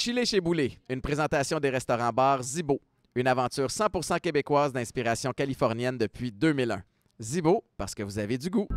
Chili chez Boulet, une présentation des restaurants-bars Zibo, une aventure 100% québécoise d'inspiration californienne depuis 2001. Zibo, parce que vous avez du goût.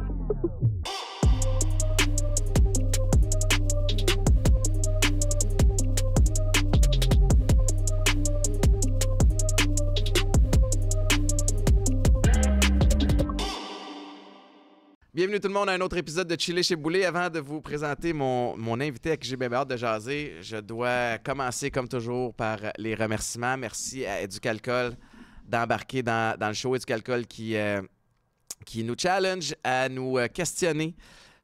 Bienvenue tout le monde à un autre épisode de Chili chez Boulet. Avant de vous présenter mon invité avec qui j'ai bien hâte de jaser, je dois commencer comme toujours par les remerciements. Merci à Éducalcool d'embarquer dans le show. Éducalcool qui nous challenge à nous questionner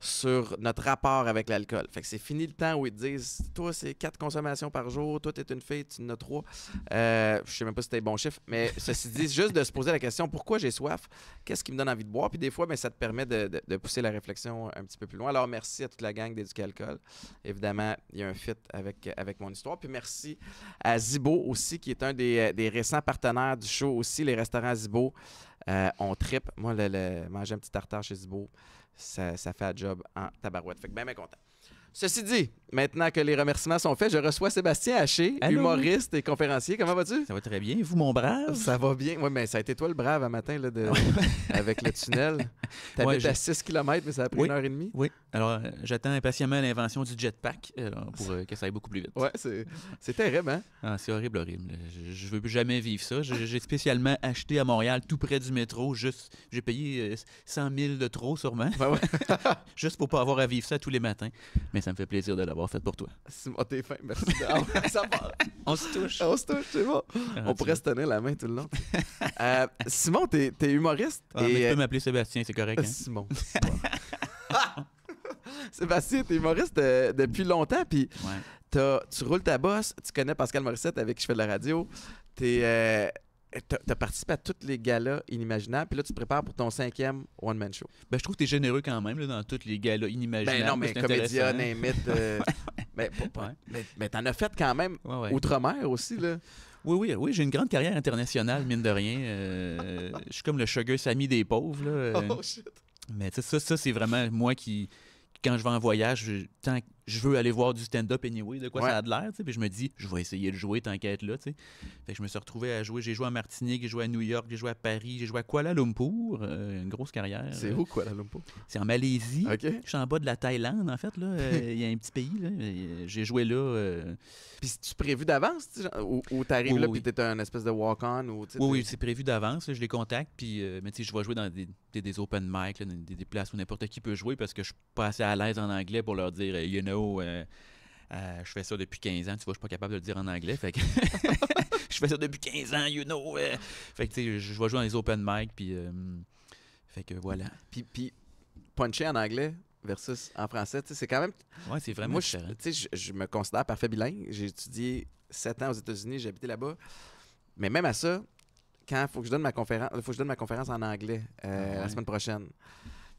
sur notre rapport avec l'alcool. Fait que c'est fini le temps où ils te disent « Toi, c'est 4 consommations par jour. Toi, t'es une fille, tu en as 3. Je sais même pas si c'était le bon chiffre. Mais ceci dit, juste de se poser la question « Pourquoi j'ai soif? Qu'est-ce qui me donne envie de boire? » Puis des fois, ça te permet de pousser la réflexion un petit peu plus loin. Alors, merci à toute la gang d'Éducalcool. Évidemment, il y a un fit avec mon histoire. Puis merci à Zibo aussi, qui est un des récents partenaires du show aussi. Les restaurants Zibo, on trippe. Moi, manger un petit tartare chez Zibo, ça fait un job en tabarouette. Fait que bien content. Ceci dit, maintenant que les remerciements sont faits, je reçois Sébastien Haché, humoriste et conférencier. Comment vas-tu? Ça va très bien. Vous, mon brave? Ça va bien. Oui, mais ça a été toi le brave un matin là, avec le tunnel. T'habites à 6 km, mais ça a pris 1h30. Oui. Alors, j'attends impatiemment l'invention du jetpack pour que ça aille beaucoup plus vite. Oui, c'est terrible, hein? Ah, c'est horrible. Je veux jamais vivre ça. J'ai spécialement acheté à Montréal, tout près du métro. J'ai payé 100 000 de trop, sûrement. Ben ouais. Juste pour pas avoir à vivre ça tous les matins. Mais ça me fait plaisir de l'avoir fait pour toi. Simon, t'es fin, merci. Ça part. On se touche. On se touche, c'est bon. On pourrait se tenir la main tout le long. Simon, t'es humoriste. Mais tu peux m'appeler Sébastien, c'est correct. Hein? Simon. Sébastien, t'es humoriste depuis longtemps, puis tu roules ta bosse, tu connais Pascal Morissette avec qui je fais de la radio. T'as participé à tous les galas inimaginables, puis là, tu te prépares pour ton 5e one-man show. Ben, je trouve que t'es généreux quand même là, dans tous les galas inimaginables. Ben non, mais comédien, imite. Mais t'en as fait quand même outre-mer aussi, là. Oui, j'ai une grande carrière internationale, mine de rien. Je suis comme le Sugar Sammy des pauvres. Là. Oh shit! Mais ça, c'est vraiment moi qui, quand je vais en voyage, tant que je veux aller voir du stand-up anyway, de quoi ça a de l'air, puis je me dis, je vais essayer de jouer tant qu'à être là, tu sais. Fait que je me suis retrouvé à jouer, j'ai joué à Martinique, j'ai joué à New York, j'ai joué à Paris, j'ai joué à Kuala Lumpur, une grosse carrière. C'est où Kuala Lumpur? C'est en Malaisie. Okay. Je suis en bas de la Thaïlande, en fait, là. Il y a un petit pays, là. J'ai joué là. Puis c'est-tu prévu d'avance, ou t'arrives là, puis t'es un espèce de walk-on? Ou, oui, c'est prévu d'avance, je les contacte, puis mais tu sais, je vais jouer dans des open mic, là, des places où n'importe qui peut jouer, parce que je suis pas assez à l'aise en anglais pour leur dire, you know... je fais ça depuis 15 ans, tu vois, je suis pas capable de le dire en anglais, fait que je fais ça depuis 15 ans, you know. Fait que tu sais, je vais jouer dans les open mic, puis fait que voilà. Puis puncher en anglais versus en français, tu sais, c'est quand même... Ouais, c'est vraiment différent. Tu sais, je me considère parfait bilingue. J'ai étudié 7 ans aux États-Unis, j'ai habité là-bas. Mais même à ça, quand il faut que je donne ma conférence en anglais la semaine prochaine.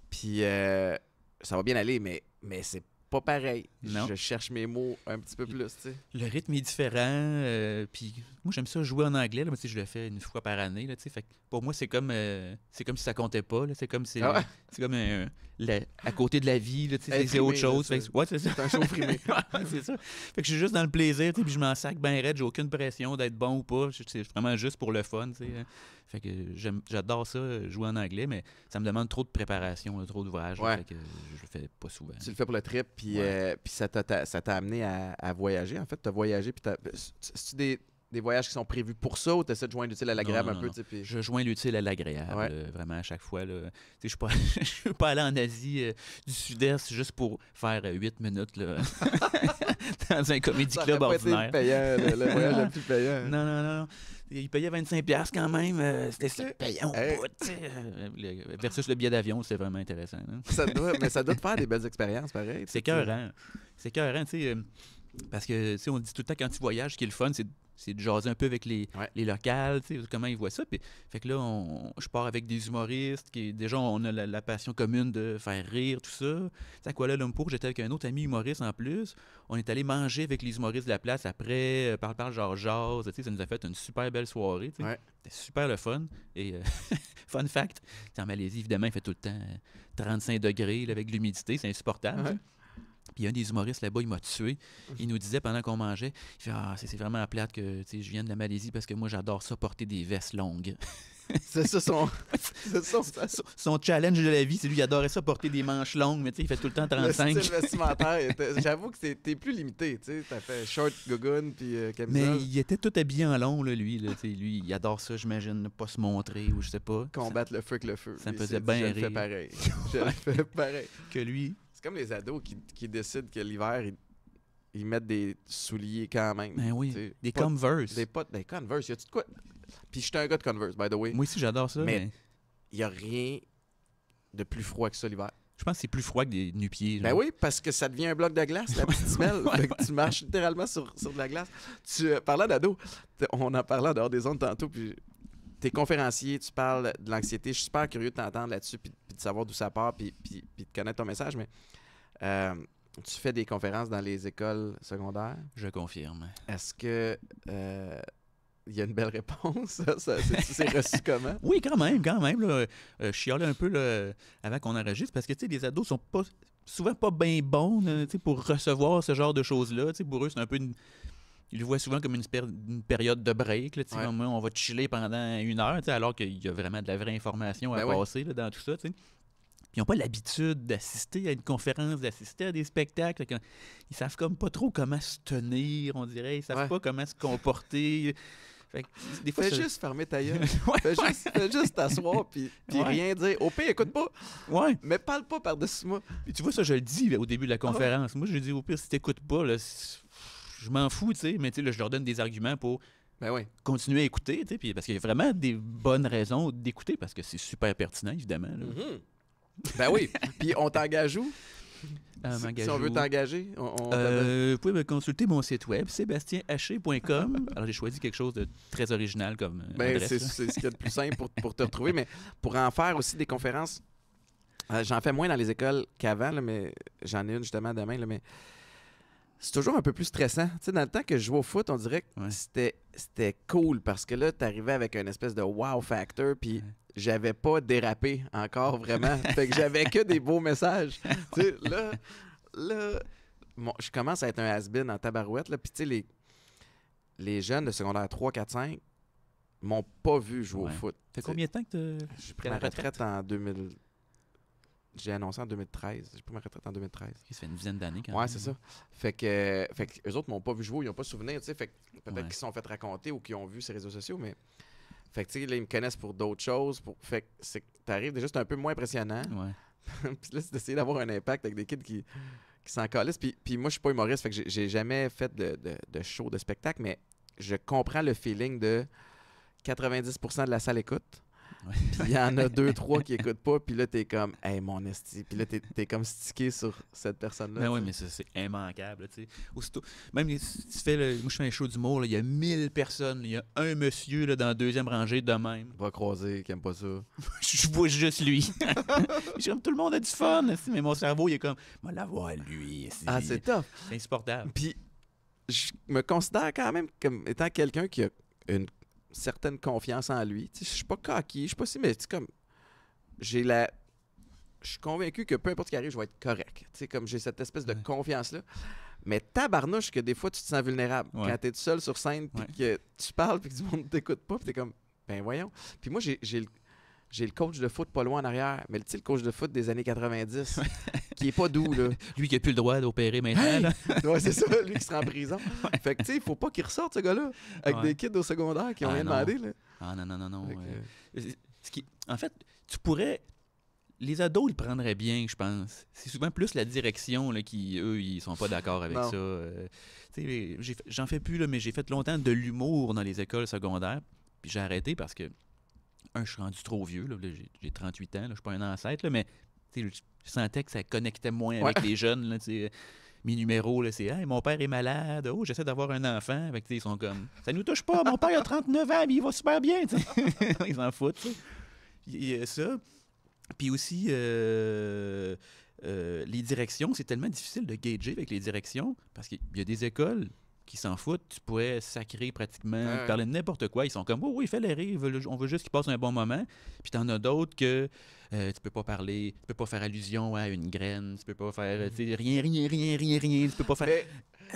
Puis ça va bien aller, mais c'est pas pareil. Non. Je cherche mes mots un petit peu plus, tu sais. Le rythme est différent. Puis moi, j'aime ça jouer en anglais. Là. Moi, je le fais une fois par année. Là, fait que pour moi, c'est comme si ça comptait pas. Là. C'est comme à côté de la vie. Là, c'est autre chose. Là, c'est ça. C'est un show frimé. C'est ça. Fait que je suis juste dans le plaisir. Puis je m'en sac bien raide. J'ai aucune pression d'être bon ou pas. C'est vraiment juste pour le fun. T'sais. Fait que j'adore ça, jouer en anglais, mais ça me demande trop de préparation, trop d'ouvrage. Fait que je le fais pas souvent. Tu le fais pour le trip, puis ça t'a amené à voyager. En fait, tu as voyagé, puis c'est-tu des voyages qui sont prévus pour ça, ou tu essaies de joindre l'utile à l'agréable un peu? Puis... Je joins l'utile à l'agréable, vraiment, à chaque fois. Je suis pas allé en Asie du Sud-Est juste pour faire 8 minutes là, dans un comédie club ordinaire. Ça aurait pas été le voyage le plus payant. Non. Il payait 25$ quand même. C'était payant au bout. Versus le billet d'avion, c'est vraiment intéressant. Hein? Mais ça doit te faire des belles expériences, pareil. C'est écœurant. C'est écœurant, tu sais. Parce que, tu sais, on dit tout le temps quand tu voyages, ce qui est le fun, c'est de jaser un peu avec les locales, tu sais, comment ils voient ça. Puis, fait que là, je pars avec des humoristes qui, déjà, on a la passion commune de faire rire, tout ça. À Kuala Lumpur, j'étais avec un autre ami humoriste en plus. On est allé manger avec les humoristes de la place après, parle, genre jase. Tu sais, ça nous a fait une super belle soirée. Tu sais. C'était super le fun. Et fun fact, en Malaisie, évidemment, il fait tout le temps 35 degrés là, avec l'humidité. C'est insupportable. Puis un des humoristes là-bas, il m'a tué. Il nous disait pendant qu'on mangeait, il fait « Ah, c'est vraiment plate que je viens de la Malaisie parce que moi, j'adore ça, porter des vestes longues. » C'est ça Son challenge de la vie, c'est lui, il adorait ça, porter des manches longues, mais tu sais, il fait tout le temps 35. Le style vestimentaire, j'avoue que t'es plus limité, tu sais. T'as fait short, gogoon, puis camisole. Mais il était tout habillé en long, là, lui. Là, lui, il adore ça, j'imagine, ne pas se montrer ou je sais pas. Combattre le feu avec le feu. Ça me faisait bien rire. Je le fais pareil. Je le fais pareil. Que lui... C'est comme les ados qui décident que l'hiver, ils mettent des souliers quand même. Ben oui, t'sais. des Converse. Des Converse, y a-tu de quoi? Puis je suis un gars de Converse, by the way. Moi aussi, j'adore ça, mais... il n'y a rien de plus froid que ça l'hiver. Je pense que c'est plus froid que des nu-pieds. Ben oui, parce que ça devient un bloc de glace, la petite semelle. Fait que tu marches littéralement sur de la glace. Parlant d'ado, on en parlait en dehors des ondes tantôt, puis t'es conférencier, tu parles de l'anxiété. Je suis super curieux de t'entendre là-dessus, puis de savoir d'où ça part, puis de connaître ton message, mais tu fais des conférences dans les écoles secondaires. Je confirme. Est-ce que... il y a une belle réponse. C'est reçu comment? Oui, quand même. Là, je chialais un peu là, avant qu'on enregistre parce que les ados sont pas souvent pas bien bons là, pour recevoir ce genre de choses-là. Pour eux, c'est un peu ils le voient souvent comme une période de break. Là, comme, on va chiller pendant 1 heure, alors qu'il y a vraiment de la vraie information à passer là, dans tout ça. T'sais. Ils n'ont pas l'habitude d'assister à une conférence, d'assister à des spectacles. Ils savent comme pas trop comment se tenir, on dirait. Ils savent pas comment se comporter. Fait que, des fois, juste fermer ta gueule. Fais juste t'asseoir puis rien dire. Au pire, écoute pas. Ouais. Mais parle pas par-dessus moi. Puis tu vois, ça, je le dis au début de la conférence. Moi, je dis au pire, si t'écoutes pas, là, je m'en fous, tu sais. Mais là, je leur donne des arguments pour continuer à écouter, tu sais. Puis parce qu'il y a vraiment des bonnes raisons d'écouter parce que c'est super pertinent, évidemment. Là. Mm-hmm. Ben oui. Puis on t'engage où? Si on veut t'engager, vous pouvez me consulter mon site web, sébastienhaché.com. Alors, j'ai choisi quelque chose de très original comme adresse. C'est ce qu'il y a de plus simple pour te retrouver. Mais pour en faire aussi des conférences, j'en fais moins dans les écoles qu'avant, là, mais j'en ai une justement demain. Là, mais c'est toujours un peu plus stressant. Tu sais, dans le temps que je jouais au foot, on dirait que c'était cool parce que là, tu arrivais avec une espèce de wow factor, puis j'avais pas dérapé encore vraiment. Fait que j'avais que des beaux messages. Tu sais, là je commence à être un has-been en tabarouette. Puis tu sais, les jeunes de secondaire 3, 4, 5 m'ont pas vu jouer au foot. Ça fait combien de temps que j'ai pris ma retraite en 2000... J'ai annoncé en 2013. J'ai pris ma retraite en 2013. Ça fait une dizaine d'années quand même. Ouais, c'est ça. Fait que eux autres m'ont pas vu jouer, ils n'ont pas souvenir, tu sais. Fait que peut-être qu'ils se sont fait raconter ou qu'ils ont vu ces réseaux sociaux, mais... Fait que, tu sais, là, ils me connaissent pour d'autres choses. Fait que t'arrives déjà, c'est un peu moins impressionnant. Ouais. Puis là, c'est d'essayer d'avoir un impact avec des kids qui s'en calissent. Puis moi, je suis pas humoriste, fait que j'ai jamais fait de show, de spectacle, mais je comprends le feeling de 90% de la salle écoute. Puis il y en a 2-3 qui écoutent pas, puis là, t'es comme, hey, mon esti. Puis là, t'es comme stické sur cette personne-là. Ben oui, mais ça, c'est immanquable, tu sais. Aussitôt, même si tu fais moi, je fais un show d'humour, il y a 1000 personnes, il y a un monsieur là, dans la deuxième rangée de même. Va croiser, qui aime pas ça. Je vois juste lui. Comme tout le monde a du fun, mais mon cerveau, il est comme, moi, la voix, lui. Ah, c'est tough. C'est insupportable. Puis, je me considère quand même comme étant quelqu'un qui a une certaine confiance en lui. Je suis pas cocky, je suis pas si, mais comme je suis convaincu que peu importe ce qui arrive, je vais être correct. T'sais, comme j'ai cette espèce de confiance-là. Mais tabarnouche que des fois, tu te sens vulnérable. Quand t'es tout seul sur scène, puis que tu parles, puis que tout le monde t'écoute pas, puis t'es comme, ben voyons. Puis moi, j'ai le coach de foot pas loin en arrière, mais le coach de foot des années 90, qui est pas doux, là. Lui qui a plus le droit d'opérer maintenant. Ouais, c'est ça, lui qui sera en prison. Fait que, tu sais, il faut pas qu'il ressorte, ce gars-là, avec des kids au secondaire qui ont rien demandé, là. Ah non. En fait, tu pourrais... Les ados, ils le prendraient bien, je pense. C'est souvent plus la direction là, qui, eux, ils sont pas d'accord avec ça. J'en fais plus, là, mais j'ai fait longtemps de l'humour dans les écoles secondaires. Puis j'ai arrêté parce que, je suis rendu trop vieux. Là, j'ai 38 ans, là, je suis pas un ancêtre, là, mais je sentais que ça connectait moins avec les jeunes. Là, mes numéros, là, c'est hey, mon père est malade, j'essaie d'avoir un enfant. Fait que, ils sont comme ça nous touche pas, mon père a 39 ans, mais il va super bien. Ils s'en foutent. Il y a ça. Puis aussi, les directions, c'est tellement difficile de gager avec les directions parce qu'il y a des écoles qui s'en foutent, tu pourrais sacrer pratiquement, parler de n'importe quoi. Ils sont comme, oh oui, fais-les rire, on veut juste qu'ils passent un bon moment. Puis t'en as d'autres que tu peux pas parler, tu peux pas faire allusion à une graine, tu peux pas faire, rien, tu peux pas faire...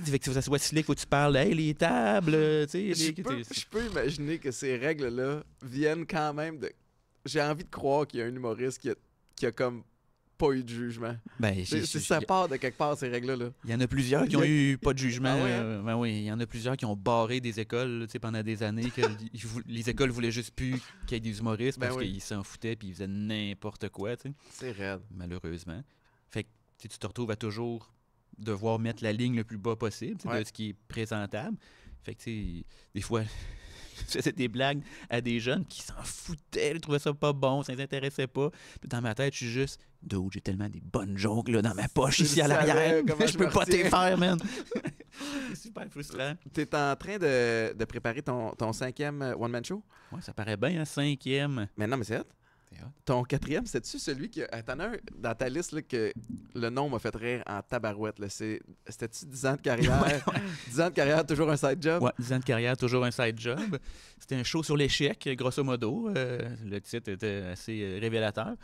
Fait que ça soit slick, faut que tu parles, hey, les tables, tu sais... Je peux imaginer que ces règles-là viennent quand même de... J'ai envie de croire qu'il y a un humoriste qui a comme pas eu de jugement. Ben, ça part de quelque part, ces règles-là. Il y en a plusieurs qui ont eu pas de jugement. Ben oui, il y en a plusieurs qui ont barré des écoles pendant des années, que les écoles voulaient juste plus qu'il y ait des humoristes parce qu'ils s'en foutaient puis ils faisaient n'importe quoi. T'sais. C'est raide. Malheureusement. Fait que tu te retrouves à toujours devoir mettre la ligne le plus bas possible de ce qui est présentable. Fait que des fois... Je faisais des blagues à des jeunes qui s'en foutaient, ils trouvaient ça pas bon, ça les intéressait pas. Puis dans ma tête, je suis juste, dude, j'ai tellement des bonnes jokes là, dans ma poche ici à l'arrière. Je peux pas t'y faire, man. C'est super frustrant. T'es en train de préparer ton 5e one-man show? Ouais, ça paraît bien, un 5e. Mais non, mais c'est hot. Ton 4e, c'est-tu celui que... T'en as un dans ta liste là, que le nom m'a fait rire en tabarouette. C'était-tu 10 ans de carrière? 10 ans de carrière, toujours un side job? Ouais, 10 ans de carrière, toujours un side job. C'était un show sur l'échec, grosso modo. Le titre était assez révélateur.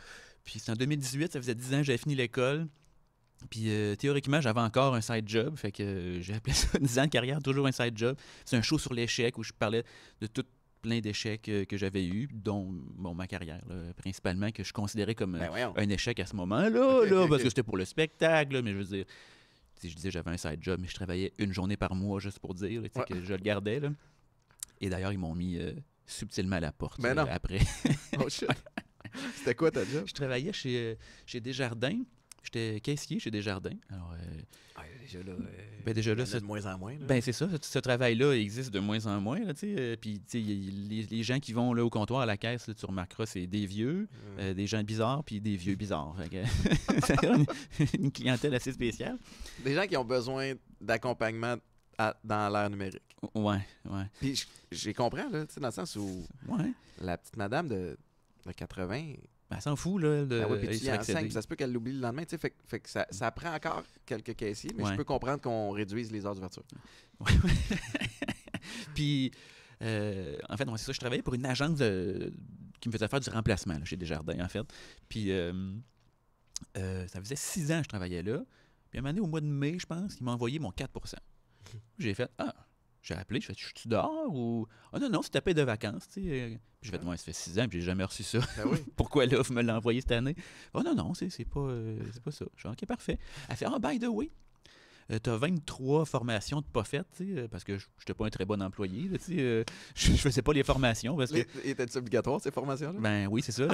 Puis c'est en 2018, ça faisait 10 ans que j'avais fini l'école. Puis théoriquement, j'avais encore un side job. Fait que j'ai appelé ça 10 ans de carrière, toujours un side job. C'est un show sur l'échec où je parlais de tout plein d'échecs que j'avais eus, dont ma carrière, là, principalement, que je considérais comme un échec à ce moment-là, parce que c'était pour le spectacle, là, mais je veux dire, je disais j'avais un side job, mais je travaillais une journée par mois juste pour dire là, que je le gardais. Là. Et d'ailleurs, ils m'ont mis subtilement à la porte après. Oh shit! C'était quoi ta job? Je travaillais chez Desjardins. J'étais caissier chez Desjardins. Alors, déjà là, de moins en moins. Là. Ben c'est ça, ce travail-là existe de moins en moins. Puis les gens qui vont là, au comptoir à la caisse, là, tu remarqueras, c'est des vieux, des gens bizarres, puis des vieux bizarres. C'est une clientèle assez spéciale. Des gens qui ont besoin d'accompagnement dans l'ère numérique. Ouais. Puis j'ai compris, là, dans le sens où la petite madame de 80... Elle s'en fout, là. Puis tu enseignes, ça se peut qu'elle l'oublie le lendemain. Fait que ça prend encore quelques caissiers, mais je peux comprendre qu'on réduise les heures d'ouverture. Oui. Puis, en fait, c'est ça. Je travaillais pour une agence qui me faisait faire du remplacement là, chez Desjardins, en fait. Puis, ça faisait 6 ans que je travaillais là. Puis, à un moment donné, au mois de mai, je pense, il m'a envoyé mon 4 %. J'ai fait, j'ai appelé, je suis dehors ou... Ah non, c'est ta paie de vacances, tu sais. Puis je fait, ça fait 6 ans, puis j'ai jamais reçu ça. Ben oui. Pourquoi là, vous me l'avez envoyé cette année? Oh non, c'est pas ça. Je suis OK, parfait. Elle fait, by the way, t'as 23 formations de pas faites, tu sais, parce que je n'étais pas un très bon employé, tu sais. Je faisais pas les formations parce que... Étaient-tu obligatoires, ces formations-là? Ben oui, c'est ça.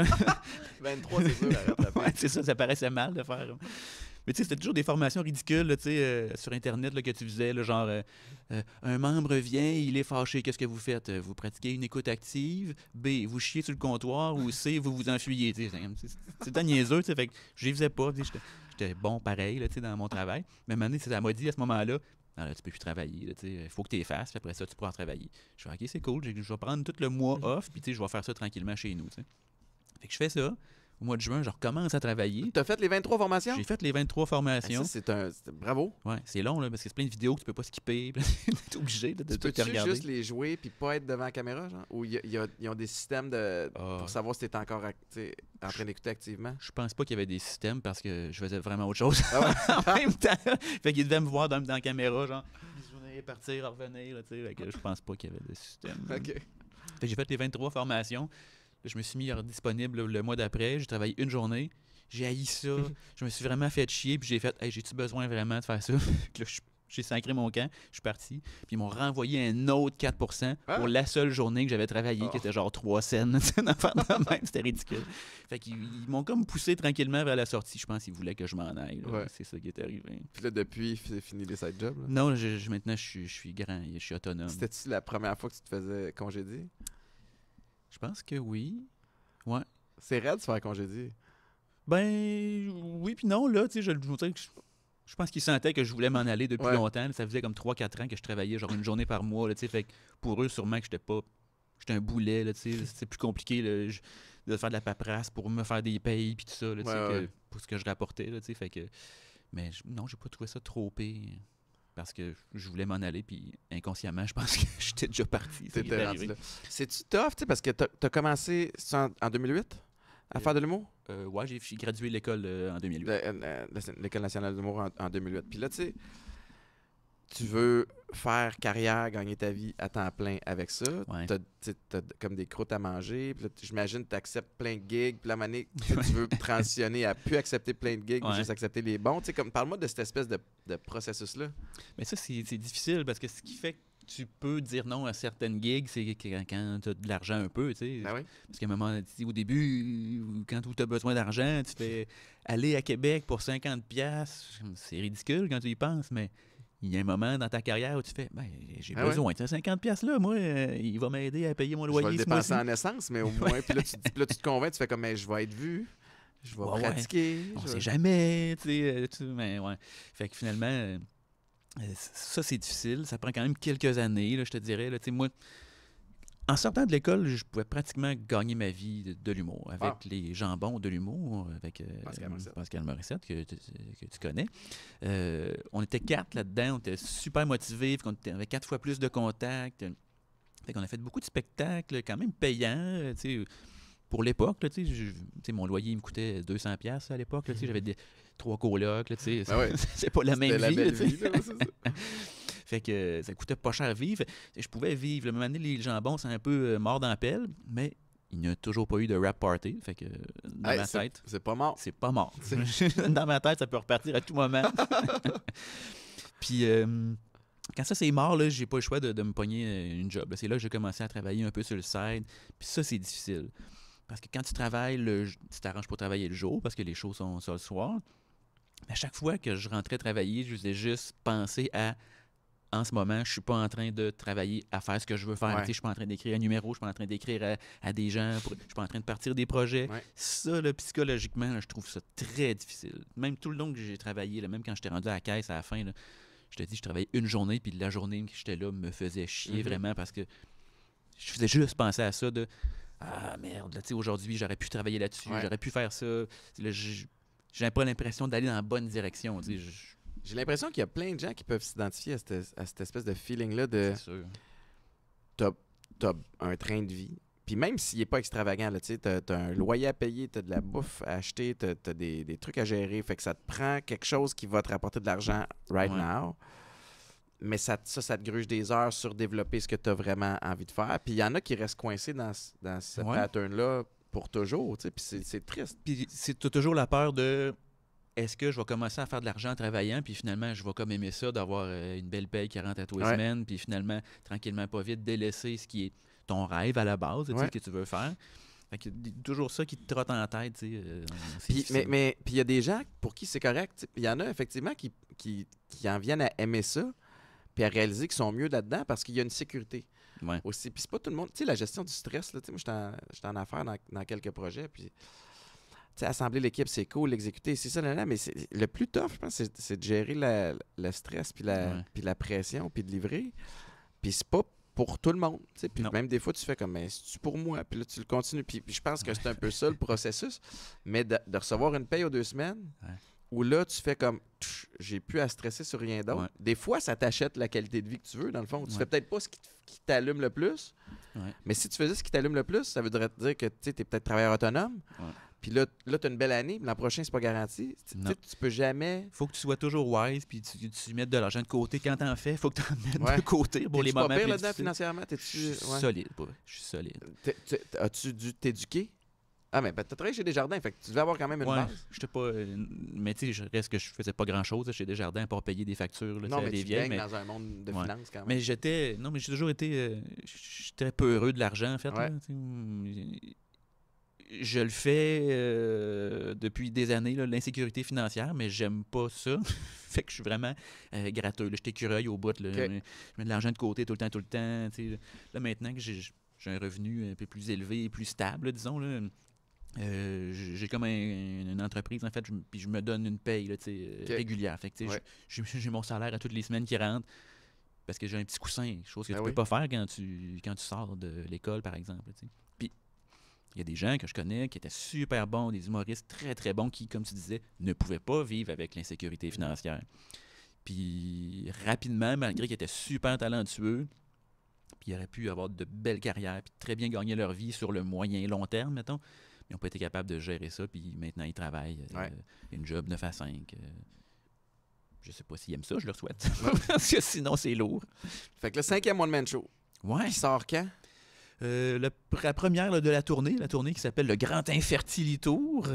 23, c'est sûr, arrête la ouais, c'est ça paraissait mal de faire... Mais tu sais, c'était toujours des formations ridicules là, sur Internet là, que tu faisais, là, genre un membre vient, il est fâché, qu'est-ce que vous faites? Vous pratiquez une écoute active, B, vous chiez sur le comptoir, ou C, vous vous enfuyez. C'est niaiseux, fait que je les faisais pas, j'étais bon pareil là, dans mon travail. Mais à un moment donné, ça m'a dit à ce moment-là, non, là, tu peux plus travailler, il faut que tu les fasses, puis après ça, tu pourras en travailler. Je fais, OK, c'est cool, je vais prendre tout le mois off, puis je vais faire ça tranquillement chez nous. T'sais. Fait que je fais ça. Au mois de juin, je recommence à travailler. Tu as fait les 23 formations? J'ai fait les 23 formations. Ça, bravo. Ouais, c'est long, là, parce que c'est plein de vidéos que tu peux pas skipper. Tu es obligé de tout regarder. Tu peux juste les jouer puis pas être devant la caméra, genre? Ou ils ont des systèmes pour savoir si tu es encore en train d'écouter activement? Je pense pas qu'il y avait des systèmes parce que je faisais vraiment autre chose en même temps. Fait qu'ils devaient me voir dans la caméra, genre, partir, revenir. Je pense pas qu'il y avait de système. OK. Fait que j'ai fait les 23 formations. Je me suis mis disponible le mois d'après. J'ai travaillé une journée. J'ai haï ça. Je me suis vraiment fait chier. Puis j'ai fait, hey, j'ai-tu besoin vraiment de faire ça? Puis là, j'ai sacré mon camp. Je suis parti. Puis ils m'ont renvoyé un autre 4 % pour la seule journée que j'avais travaillé, qui était genre 3 cents. C'était ridicule. Fait qu'ils m'ont comme poussé tranquillement vers la sortie. Je pense qu'ils voulaient que je m'en aille. C'est ça qui est arrivé. Puis là, depuis, c'est fini les side jobs? Là? Non, maintenant, je suis grand. Je suis autonome. C'était-tu la première fois que tu te faisais congédier? Je pense que oui. Ouais. C'est raide de se faire congédier. Ben, oui puis non, là, tu sais, je pense qu'ils sentaient que je voulais m'en aller depuis longtemps. Ça faisait comme 3-4 ans que je travaillais genre une journée par mois, là, tu sais, fait que pour eux, sûrement que j'étais un boulet, là, tu sais, c'est plus compliqué, là, de faire de la paperasse pour me faire des payes puis tout ça, là, tu sais, pour ce que je rapportais, là, tu sais, fait que... Mais non, j'ai pas trouvé ça trop pire. parce que je voulais m'en aller, puis inconsciemment, je pense que j'étais déjà parti. T'étais rendu là. C'est-tu tough, tu sais, parce que t'as commencé en 2008 à faire de l'humour? Ouais, j'ai gradué l'école en 2008. L'École nationale de l'humour en 2008. Puis là, tu sais, tu veux faire carrière, gagner ta vie à temps plein avec ça. Ouais. T'as comme des croûtes à manger. Puis là, j'imagine que tu acceptes plein de gigs. Puis la manière tu veux transitionner à plus accepter plein de gigs, mais juste accepter les bons. Tu sais, parle-moi de cette espèce de processus-là. Mais ça, c'est difficile parce que ce qui fait que tu peux dire non à certaines gigs, c'est quand tu as de l'argent un peu, tu sais. Ben oui. Parce qu'à un moment, au début, quand tu as besoin d'argent, tu fais aller à Québec pour 50$. C'est ridicule quand tu y penses, mais il y a un moment dans ta carrière où tu fais j'ai besoin de ces 50$ là, moi, il va m'aider à payer mon loyer. Je vais le dépenser en essence, mais au moins, puis là, tu te convaincs, tu fais comme je vais être vu, je vais pratiquer. On sait jamais, tu sais, mais ouais. Fait que finalement, ça, c'est difficile. Ça prend quand même quelques années, là, je te dirais. Là, moi, en sortant de l'école, je pouvais pratiquement gagner ma vie de l'humour avec les jambons de l'humour, avec Pascal Morissette, que tu connais. On était 4 là-dedans, on était super motivés, on avait 4 fois plus de contacts. Fait qu'on a fait beaucoup de spectacles quand même payants, pour l'époque. Mon loyer il me coûtait 200$ à l'époque. J'avais 3 colocs. C'est pas la même vie. Belle vie là, c'est ça. Fait que ça coûtait pas cher à vivre. Je pouvais vivre. Même année, les jambons, c'est un peu mort dans la pelle, mais il n'y a toujours pas eu de rap party. Fait que dans ma tête... C'est pas mort. C'est pas mort. Dans ma tête, ça peut repartir à tout moment. Puis... quand ça c'est mort, là, j'ai pas le choix de me pogner une job. Là, c'est là que j'ai commencé à travailler un peu sur le side. Puis ça, c'est difficile. Parce que quand tu travailles, tu t'arranges pour travailler le jour parce que les shows sont le soir. Mais à chaque fois que je rentrais travailler, je faisais juste penser à en ce moment, je suis pas en train de travailler à faire ce que je veux faire. Ouais. Je suis pas en train d'écrire un numéro, je suis pas en train d'écrire à des gens, je suis pas en train de partir des projets. Ouais. Ça, là, psychologiquement, là, je trouve ça très difficile. Même tout le long que j'ai travaillé, là, même quand j'étais rendu à la caisse à la fin, là, je te dis, je travaillais une journée, puis la journée que j'étais là me faisait chier vraiment parce que je faisais juste penser à ça de ah merde, là, aujourd'hui, j'aurais pu travailler là-dessus, j'aurais pu faire ça. Là, j'ai pas l'impression d'aller dans la bonne direction. J'ai l'impression qu'il y a plein de gens qui peuvent s'identifier à cette espèce de feeling-là de t'as un train de vie. Puis même s'il n'est pas extravagant, tu as un loyer à payer, tu as de la bouffe à acheter, tu as des trucs à gérer. Fait que ça te prend quelque chose qui va te rapporter de l'argent right now. Mais ça te gruge des heures sur développer ce que tu as vraiment envie de faire. Puis il y en a qui restent coincés dans ce pattern-là pour toujours. Puis c'est triste. Puis tu as toujours la peur de est-ce que je vais commencer à faire de l'argent en travaillant, puis finalement, je vais comme aimer ça d'avoir une belle paye qui rentre à tous les semaines, puis finalement, tranquillement, pas vite, délaisser ce qui est ton rêve à la base, que tu veux faire. Fait que toujours ça qui te trotte en tête. Mais il y a des gens pour qui c'est correct. Il y en a effectivement qui en viennent à aimer ça, puis à réaliser qu'ils sont mieux là-dedans parce qu'il y a une sécurité aussi. Puis c'est pas tout le monde. Tu sais, la gestion du stress, là, moi, j'étais en affaires dans quelques projets, puis assembler l'équipe, c'est cool, l'exécuter, c'est ça, là, mais le plus tough, je pense, c'est de gérer le stress, puis la pression, puis de livrer. Puis c'est pas pour tout le monde. Puis même des fois, tu fais comme, mais c'est pour moi, puis là, tu le continues. Puis je pense que c'est un peu ça le processus, mais de recevoir une paye aux 2 semaines, où là, tu fais comme, j'ai plus à stresser sur rien d'autre. Des fois, ça t'achète la qualité de vie que tu veux, dans le fond. Tu fais peut-être pas ce qui t'allume le plus, mais si tu faisais ce qui t'allume le plus, ça voudrait dire que tu es peut-être travailleur autonome. Puis là tu as une belle année, l'an prochain, c'est pas garanti. Tu peux jamais... Faut que tu sois toujours wise, puis tu mettes de l'argent de côté. Quand t'en fais, faut que tu en mettes de côté pour les moments plus difficiles. T'es-tu pas pire là-dedans financièrement? Je suis solide, je suis solide. As-tu dû t'éduquer? Ah, mais t'as travaillé chez Desjardins, fait que tu devais avoir quand même une base. J'étais pas... mais tu sais, reste que je faisais pas grand-chose chez Desjardins pour payer des factures. Là, non, mais des tu vieilles, dans un monde de finances quand même. Mais j'ai toujours été... j'étais peu heureux de l'argent, en fait. Là, je le fais depuis des années, là, l'insécurité financière, mais j'aime pas ça. Fait que je suis vraiment gratteux. Je suis écureuil au bout. Là. Je mets de l'argent de côté tout le temps. Là, maintenant que j'ai un revenu un peu plus élevé, plus stable, disons, là, j'ai comme une entreprise, en fait, puis je me donne une paye là, régulière. Fait que j'ai mon salaire à toutes les semaines qui rentre parce que j'ai un petit coussin, chose que tu peux pas faire quand tu sors de l'école, par exemple. Puis il y a des gens que je connais qui étaient super bons, des humoristes très, très bons qui, comme tu disais, ne pouvaient pas vivre avec l'insécurité financière. Puis rapidement, malgré qu'ils étaient super talentueux, puis ils auraient pu avoir de belles carrières, puis très bien gagner leur vie sur le moyen et long terme, mettons, mais ils n'ont pas été capables de gérer ça, puis maintenant ils travaillent une job 9 à 5. Je sais pas s'ils aiment ça, je leur souhaite. Parce que sinon, c'est lourd. Fait que le 5e One Man Show, Ouais. qui sort quand? La première là, de la tournée qui s'appelle le Grand Infertilitour.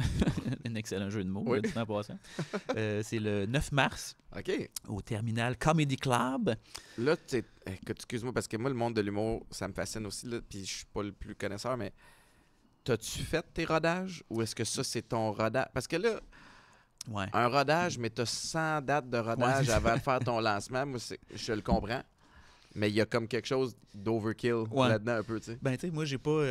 Un excellent jeu de mots, Oui. du temps passant. C'est le 9 mars OK. au Terminal Comedy Club. Là, écoute, excuse-moi, parce que moi, le monde de l'humour, ça me fascine aussi, là, puis je suis pas le plus connaisseur, mais t'as-tu fait tes rodages ou est-ce que ça, c'est ton rodage? Parce que là, Ouais. un rodage, mais t'as 100 dates de rodage avant de faire ton lancement, moi, je le comprends. Mais il y a comme quelque chose d'overkill là-dedans un peu, tu sais. Ben, tu sais, moi, j'ai pas...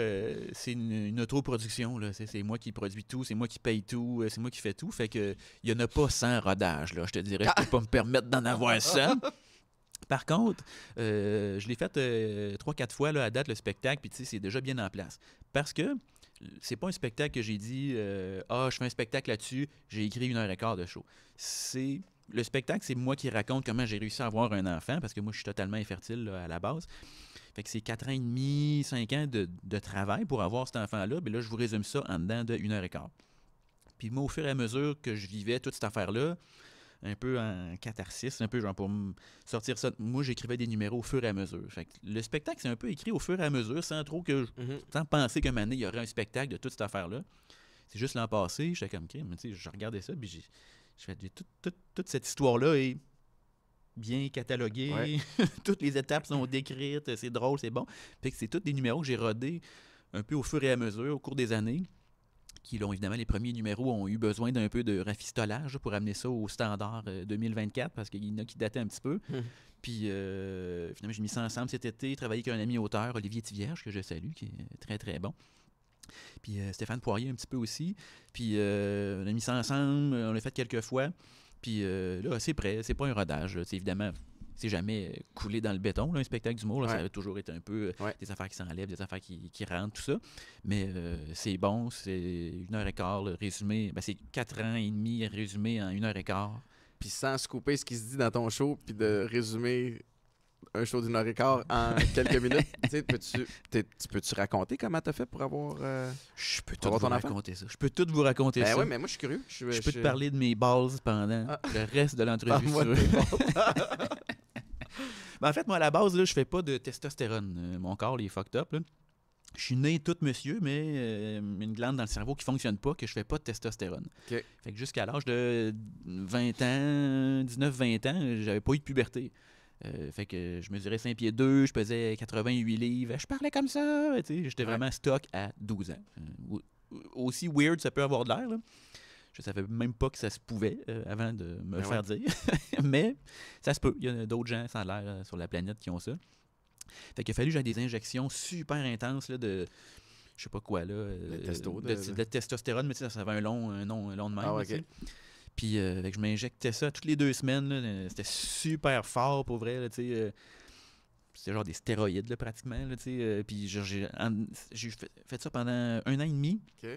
c'est une autoproduction, là. C'est moi qui produis tout, c'est moi qui paye tout, c'est moi qui fais tout. Fait que il y en a pas 100 rodages, là. Je te dirais, je peux pas me permettre d'en avoir 100. Par contre, je l'ai fait 3-4 fois là, à date, le spectacle, puis tu sais, c'est déjà bien en place. Parce que c'est pas un spectacle que j'ai dit je fais un spectacle là-dessus, j'ai écrit 1h15 de show. Le spectacle, c'est moi qui raconte comment j'ai réussi à avoir un enfant, parce que moi, je suis totalement infertile là, à la base. Fait que c'est 4 ans et demi, 5 ans de travail pour avoir cet enfant-là. Puis là, je vous résume ça en dedans de 1h15. Puis moi, au fur et à mesure que je vivais toute cette affaire-là, un peu en catharsis, un peu genre pour me sortir ça. Moi, j'écrivais des numéros au fur et à mesure. Fait que le spectacle, c'est un peu écrit au fur et à mesure, sans trop sans penser qu'un moment donné, il y aurait un spectacle de toute cette affaire-là. C'est juste l'an passé, j'étais comme crime. Tu sais, je regardais ça, puis toute cette histoire-là est bien cataloguée. Ouais. Toutes les étapes sont décrites, c'est drôle, c'est bon. Fait que c'est tous des numéros que j'ai rodés un peu au fur et à mesure au cours des années. Qui l'ont évidemment, les premiers numéros ont eu besoin d'un peu de rafistolage pour amener ça au standard 2024 parce qu'il y en a qui dataient un petit peu. Puis finalement, j'ai mis ça ensemble cet été, travaillé avec un ami auteur, Olivier Tivierge, que je salue, qui est très très bon. Puis Stéphane Poirier un petit peu aussi. Puis on a mis ça ensemble, on l'a fait quelques fois. Puis là, c'est prêt, c'est pas un rodage. C'est évidemment, c'est jamais coulé dans le béton, là, un spectacle d'humour. Là, ça a toujours été un peu des affaires qui s'enlèvent, des affaires qui rentrent, tout ça. Mais c'est bon, c'est 1h15, le résumé. Ben, c'est 4 ans et demi résumé en 1h15. Puis sans se couper ce qui se dit dans ton show, puis de résumer un show d'1h15 en quelques minutes. Tu peux-tu raconter comment t'as fait pour avoir je peux tout vous raconter ça. Je peux tout vous raconter ça. Oui, mais moi, je suis curieux. Je peux te parler de mes balls pendant le reste de l'entrevue. Ben, en fait, moi, à la base, là, je fais pas de testostérone. Mon corps, il est fucked up. Là. Je suis né tout monsieur, mais une glande dans le cerveau qui fonctionne pas, que je fais pas de testostérone. Okay. Fait que jusqu'à l'âge de 20 ans, 19-20 ans, j'avais pas eu de puberté. Fait que je mesurais 5 pieds 2, je pesais 88 livres, je parlais comme ça, j'étais vraiment stock à 12 ans. Aussi weird ça peut avoir de l'air, là. Je savais même pas que ça se pouvait avant de me le faire dire. Mais ça se peut. Il y a d'autres gens, ça a l'air, sur la planète qui ont ça. Fait qu'il a fallu que j'aie des injections super intenses là, de je sais pas quoi, là. De testostérone, mais ça avait un long de même. OK. Puis je m'injectais ça toutes les 2 semaines. Là, c'était super fort pour vrai. Là, c'était genre des stéroïdes là, pratiquement. Là, puis j'ai fait ça pendant 1 an et demi. OK.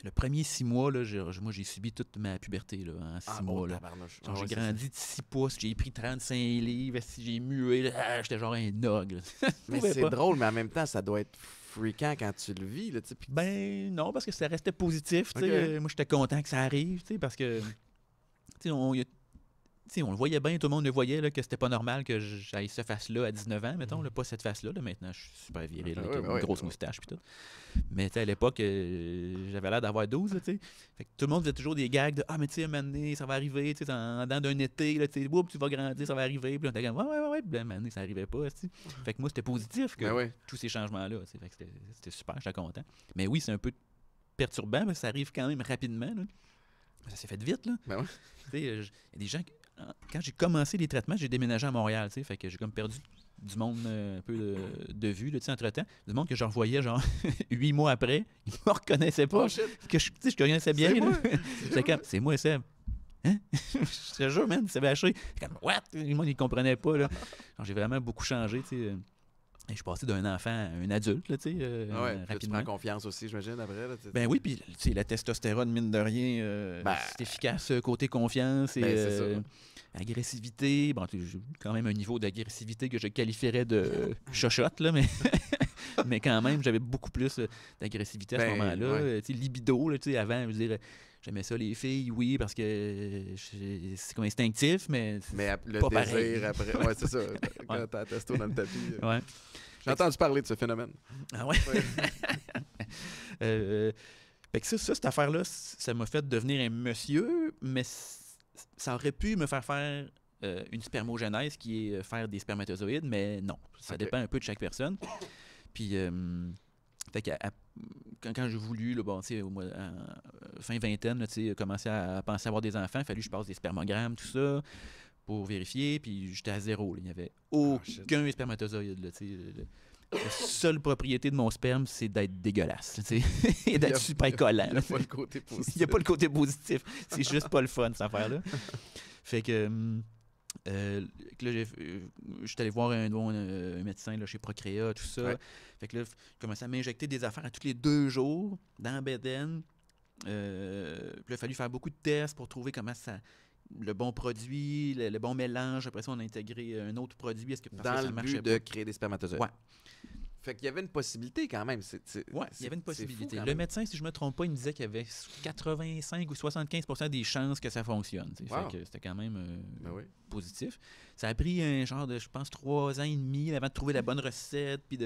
Le premier 6 mois, là, moi, j'ai subi toute ma puberté là, en 6 mois. Là. J'ai grandi de 6 pouces, j'ai pris 35 livres, j'ai mué, là, j'étais genre un ogre. Mais c'est drôle, mais en même temps, ça doit être fréquent quand tu le vis. Là, ben non, parce que ça restait positif. Okay. Moi, j'étais content que ça arrive, parce que on le voyait bien, tout le monde le voyait, là, que c'était pas normal que j'aille cette face-là à 19 ans, mettons, là, pas cette face-là. Là, maintenant, je suis super viril, avec une grosse moustache puis tout. Mais à l'époque, j'avais l'air d'avoir 12, fait que tout le monde faisait toujours des gags de « Ah, mais tu sais, un moment donné, ça va arriver, dans d'un été, là, tu vas grandir, ça va arriver. » Puis on était comme « Ouais. » Puis un moment donné, ça arrivait pas, Fait que moi, c'était positif, que tous ces changements-là, fait que c'était super, j'étais content. Mais oui, c'est un peu perturbant, mais ça arrive quand même rapidement, là. Ça s'est fait vite, là. Il y a des gens... Quand j'ai commencé les traitements, j'ai déménagé à Montréal, fait que j'ai comme perdu du monde un peu de vue, là, entre-temps. Du monde que je revoyais, genre, 8 mois après, ils me reconnaissaient pas. Que je connaissais bien. C'est moi, Seb. Hein? Je te jure, man, c'est vaché. Comme, what? Le monde, ils comprenaient pas, là. Genre, j'ai vraiment beaucoup changé, Et je suis passé d'un enfant à un adulte, là, tu sais, Tu rapidement. prends confiance aussi, j'imagine, après. Là, Ben oui, puis tu sais, la testostérone, mine de rien, c'est efficace côté confiance et c'est ça. agressivité. Bon, j'ai quand même un niveau d'agressivité que je qualifierais de chochotte, là, mais, mais quand même, j'avais beaucoup plus d'agressivité à ce moment-là. Ouais. Tu sais, libido, là, tu sais, avant, je veux dire, j'aimais ça les filles, oui, parce que c'est comme instinctif, mais le pas désir pareil. après. Ouais, c'est ça. Quand t'as testo dans le tapis. Ouais. J'ai entendu parler de ce phénomène. Ah ouais? Fait que ça, cette affaire-là, ça m'a fait devenir un monsieur, mais ça aurait pu me faire une spermogénèse qui est faire des spermatozoïdes, mais non. Ça dépend un peu de chaque personne. Puis, fait que quand j'ai voulu, là, bon, fin vingtaine, là, commencer à penser à avoir des enfants, il a fallu que je passe des spermogrammes, tout ça, pour vérifier, puis j'étais à zéro. Là. Il n'y avait aucun spermatozoïde. Là, la seule propriété de mon sperme, c'est d'être dégueulasse et d'être super collant. Il n'y a pas le côté positif. Il n'y a pas le côté positif. C'est juste pas le fun, cette affaire-là. Fait que là, je suis allé voir un médecin là, chez Procréa, tout ça. Ouais. Fait que là, je commençais à m'injecter des affaires à tous les 2 jours dans Beden. Puis là, il a fallu faire beaucoup de tests pour trouver comment ça... le bon produit, le bon mélange. Après ça, on a intégré un autre produit. Est-ce que dans ça le marchait but de créer des spermatozoïdes. Ouais. Fait qu'il y avait une possibilité quand même. Oui, il y avait une possibilité. Fou, le médecin, si je ne me trompe pas, il me disait qu'il y avait 85 ou 75% des chances que ça fonctionne. Fait que c'était quand même positif. Ça a pris un genre de, je pense, 3 ans et demi avant de trouver la bonne recette puis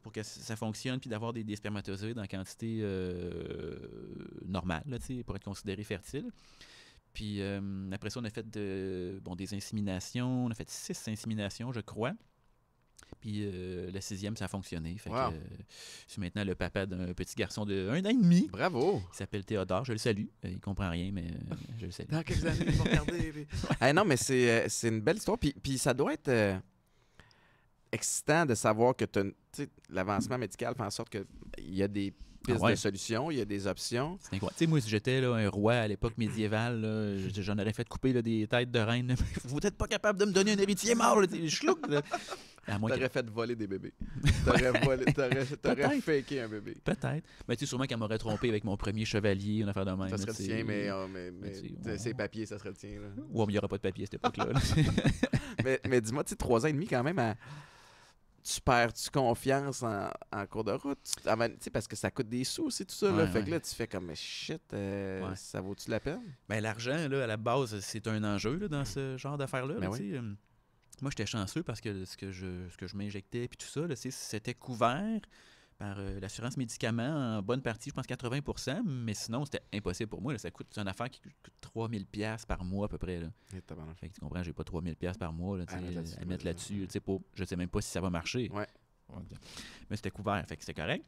pour que ça fonctionne puis d'avoir des spermatozoïdes en quantité normale là, pour être considéré fertile. Puis après ça, on a fait des inséminations. On a fait 6 inséminations, je crois. Puis la 6e, ça a fonctionné. Fait que, je suis maintenant le papa d'un petit garçon de 1 an et demi. Bravo! Il s'appelle Théodore. Je le salue. Il comprend rien, mais je le salue. Dans quelques années, ils vont regarder. Non, mais c'est une belle histoire. Puis ça doit être excitant de savoir que l'avancement médical fait en sorte qu'il y a des pistes de solutions, il y a des options. C'est incroyable. Tu sais, moi, si j'étais là, un roi à l'époque médiévale, là, j'en aurais fait couper là, des têtes de reine. Vous n'êtes pas capable de me donner un héritier mort. T'aurais fait voler des bébés. T'aurais faké un bébé. Peut-être. Mais tu sais, sûrement qu'elle m'aurait trompé avec mon premier chevalier, une affaire de même. Ça serait le tien, mais ses papiers, ça serait le tien. Là. Ouais, mais il n'y aura pas de papier à cette époque-là. mais dis-moi, tu sais, 3 ans et demi quand même, tu perds-tu confiance en cours de route? Tu sais, parce que ça coûte des sous aussi, tout ça. Là. Fait que là, tu fais comme, mais shit, ça vaut-tu la peine? Ben, l'argent, là, à la base, c'est un enjeu là, dans ce genre d'affaires-là. Ben là, oui. Moi, j'étais chanceux parce que ce que je m'injectais puis tout ça, là, c'était couvert par l'assurance médicaments en bonne partie, je pense 80%, mais sinon, c'était impossible pour moi. Là, c'est une affaire qui coûte 3000$ par mois à peu près. Là. Fait que tu comprends, j'ai pas 3000$ par mois là, à mettre là-dessus. Je sais même pas si ça va marcher. Ouais. Mais c'était couvert, fait que c'était correct.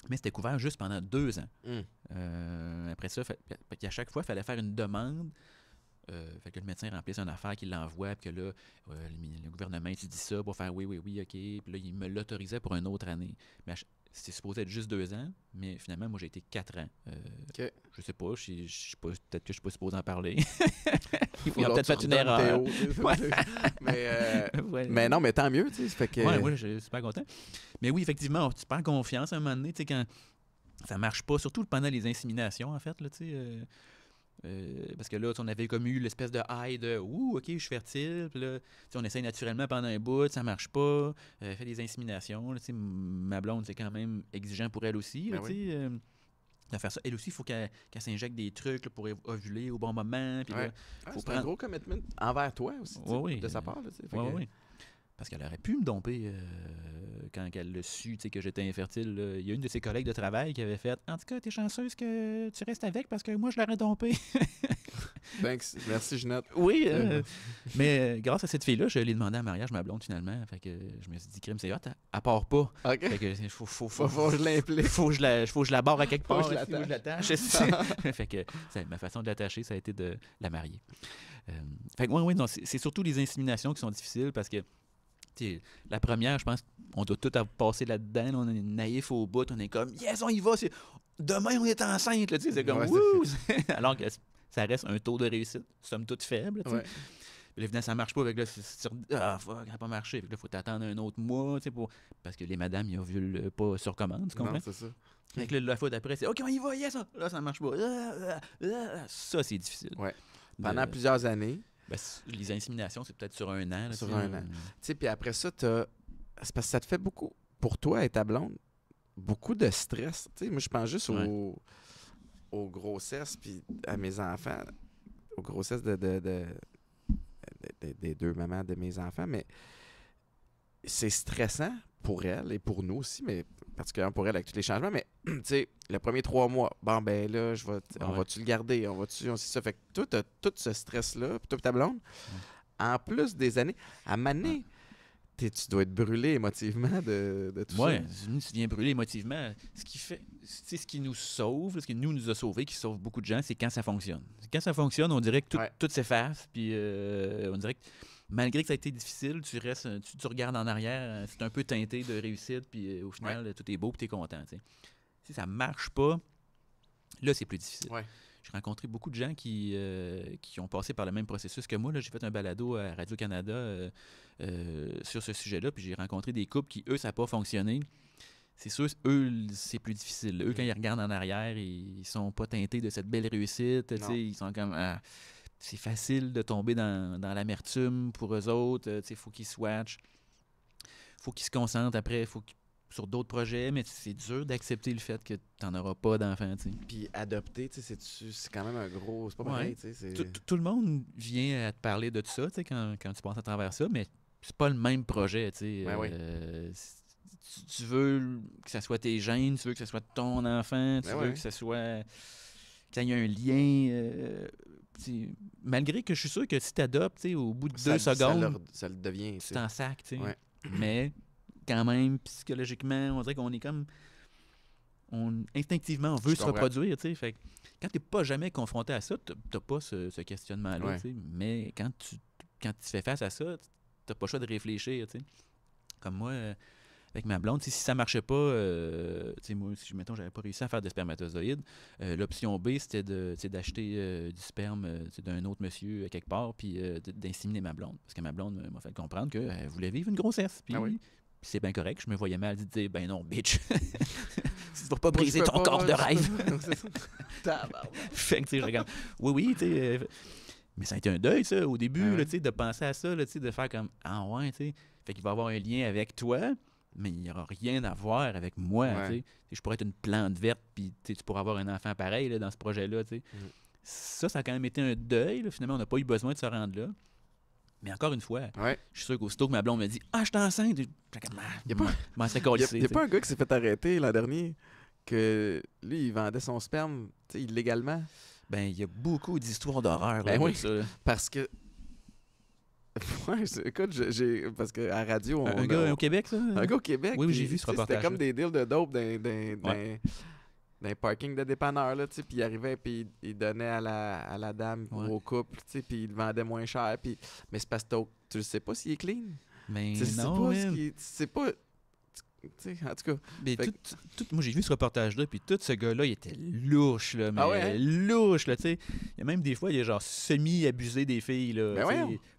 Mais c'était couvert juste pendant 2 ans. Après ça, à chaque fois, il fallait faire une demande. Fait que le médecin remplisse une affaire, qu'il l'envoie, puis que là, le gouvernement étudie ça pour faire oui, OK. Puis là, il me l'autorisait pour une autre année. Mais c'est supposé être juste 2 ans, mais finalement, moi, j'ai été 4 ans. Je sais pas, peut-être que je suis pas supposé en parler. Ils ont peut-être fait une erreur. Mais non, mais tant mieux, tu sais. Fait que... Ouais, moi, je suis super content. Mais oui, effectivement, tu perds confiance à un moment donné, tu sais, quand ça marche pas, surtout pendant les inséminations, en fait, là, tu sais. Parce que là, on avait comme eu l'espèce de high de « Ouh, OK, je suis fertile. » Puis là, on essaye naturellement pendant un bout, ça marche pas. Fait des inséminations. Là, ma blonde, c'est quand même exigeant pour elle aussi. Là, de faire ça. Elle aussi, il faut qu'elle s'injecte des trucs là, pour ovuler au bon moment. Puis c'est un gros commitment envers toi aussi, de sa part. Oui. Parce qu'elle aurait pu me domper quand elle l'a su que j'étais infertile. Là. Il y a une de ses collègues de travail qui avait fait « En tout cas, t'es chanceuse que tu restes avec parce que moi, je l'aurais dompé. » Thanks. Merci, Ginette. Oui, mais grâce à cette fille-là, je l'ai demandé en mariage, ma blonde, finalement. Fait que je me suis dit, crime, c'est hot, elle part pas. OK. Fait que faut que je l'implique. Faut que je la barre à quelque part. Faut que je l'attache. Fait que ma façon de l'attacher, ça a été de la marier. Fait que oui, non, c'est surtout les inséminations qui sont difficiles parce que la première, je pense qu'on doit tout avoir passé là-dedans. Là, on est naïf au bout. On est comme, yes, on y va. Demain, on est enceinte. Là, c'est comme, wouh! Alors que ça reste un taux de réussite, somme toute faible. Puis là, évidemment, ça marche pas. Avec là, ah, fuck, ça n'a pas marché. Fait que là, il faut t'attendre un autre mois, tu sais, parce que les madames, ils ovulent pas sur commande, tu comprends? Non, c'est ça. Fait que là, la fois d'après, c'est OK, on y va, yes! Là, ça marche pas. Ça, c'est difficile. Ouais. Pendant plusieurs années. Ben, les inséminations, c'est peut-être sur un an. Là, sur un an. Tu sais, puis après ça, c'est parce que ça te fait beaucoup, pour toi et ta blonde, beaucoup de stress. Tu sais, moi, je pense juste aux grossesses, puis à mes enfants, aux grossesses des deux mamans de mes enfants, mais c'est stressant pour elle et pour nous aussi, mais particulièrement pour elle avec tous les changements. Mais tu sais, le premier 3 mois, bon, ben là, on va-tu le garder? On sait ça. Fait que toi, t'as tout ce stress-là, puis toi, ta blonde, en plus des années, à Mané, tu dois être brûlé émotivement de tout ça. Oui, tu viens brûler émotivement. Ce qui fait, c'est ce qui nous sauve, ce qui nous a sauvés, qui sauve beaucoup de gens, c'est quand ça fonctionne. Quand ça fonctionne, on dirait que tout s'efface, puis on dirait que malgré que ça a été difficile, tu regardes en arrière, c'est un peu teinté de réussite, puis au final, tout est beau, puis tu es content. T'sais. Si ça marche pas, là, c'est plus difficile. Ouais. J'ai rencontré beaucoup de gens qui ont passé par le même processus que moi. Là, j'ai fait un balado à Radio-Canada sur ce sujet-là, puis j'ai rencontré des couples qui, eux, ça n'a pas fonctionné. C'est sûr, eux, c'est plus difficile. Eux, quand ils regardent en arrière, ils sont pas teintés de cette belle réussite. Ils sont comme... c'est facile de tomber dans l'amertume pour eux autres. Il faut qu'ils swatchent. Il faut qu'ils se concentrent après. Sur d'autres projets, mais c'est dur d'accepter le fait que tu n'en auras pas d'enfants. Puis adopter, c'est quand même un gros... C'est pas pareil. Tout le monde vient à te parler de tout ça quand tu passes à travers ça, mais c'est pas le même projet. Tu veux que ça soit tes gènes, tu veux que ça soit ton enfant, tu veux que ça soit... qu'il y ait un lien... malgré que je suis sûr que si tu adoptes, au bout de 2 secondes, ça le devient. Tu t'en sacs. Mais... quand même, psychologiquement, on dirait qu'on est comme... instinctivement, on veut se reproduire, tu sais. Fait que quand t'es pas jamais confronté à ça, t'as pas ce questionnement-là, tu sais. Mais quand tu fais face à ça, t'as pas le choix de réfléchir, tu sais. Comme moi, avec ma blonde, si ça marchait pas, tu sais, moi, si, mettons, j'avais pas réussi à faire de spermatozoïdes, l'option B, c'était d'acheter du sperme d'un autre monsieur quelque part, puis d'inséminer ma blonde. Parce que ma blonde m'a fait comprendre qu'elle voulait vivre une grossesse, puis... Puis c'est bien correct, je me voyais mal dire ben non, bitch. Tu vas pas briser ton corps de rêve. Fait que tu sais, je regarde. Oui, tu sais. Mais ça a été un deuil, ça, au début, là, tu sais, de penser à ça, là, tu sais, de faire comme ah ouais, tu sais. Fait qu'il va y avoir un lien avec toi, mais il n'y aura rien à voir avec moi, tu sais. Je pourrais être une plante verte, puis tu pourrais avoir un enfant pareil là, dans ce projet-là, tu sais. Ça a quand même été un deuil, là. Finalement, on n'a pas eu besoin de se rendre là. Mais encore une fois, je suis sûr qu'aussitôt que ma blonde me dit « Ah, je suis enceinte! » Il n'y a pas un gars qui s'est fait arrêter l'an dernier, que lui, il vendait son sperme illégalement? Ben, il y a beaucoup d'histoires d'horreur. Ben oui, ça. Parce que... écoute, parce qu'à radio... Un gars au Québec, ça? Un gars au Québec. Oui, j'ai vu ce reportage. C'était comme des deals de dope dans les parkings de dépanneurs, là, tu sais, puis il arrivait, puis il donnait à la dame ou au couple, tu sais, puis il le vendait moins cher, puis... Mais c'est parce que tu le sais pas s'il est clean. Mais non, c'est pas... Tu sais, en tout cas... Mais moi, j'ai vu ce reportage-là, puis tout ce gars-là, il était louche, là, mais louche, là, tu sais. Il y a même des fois, il est genre semi-abusé des filles, là.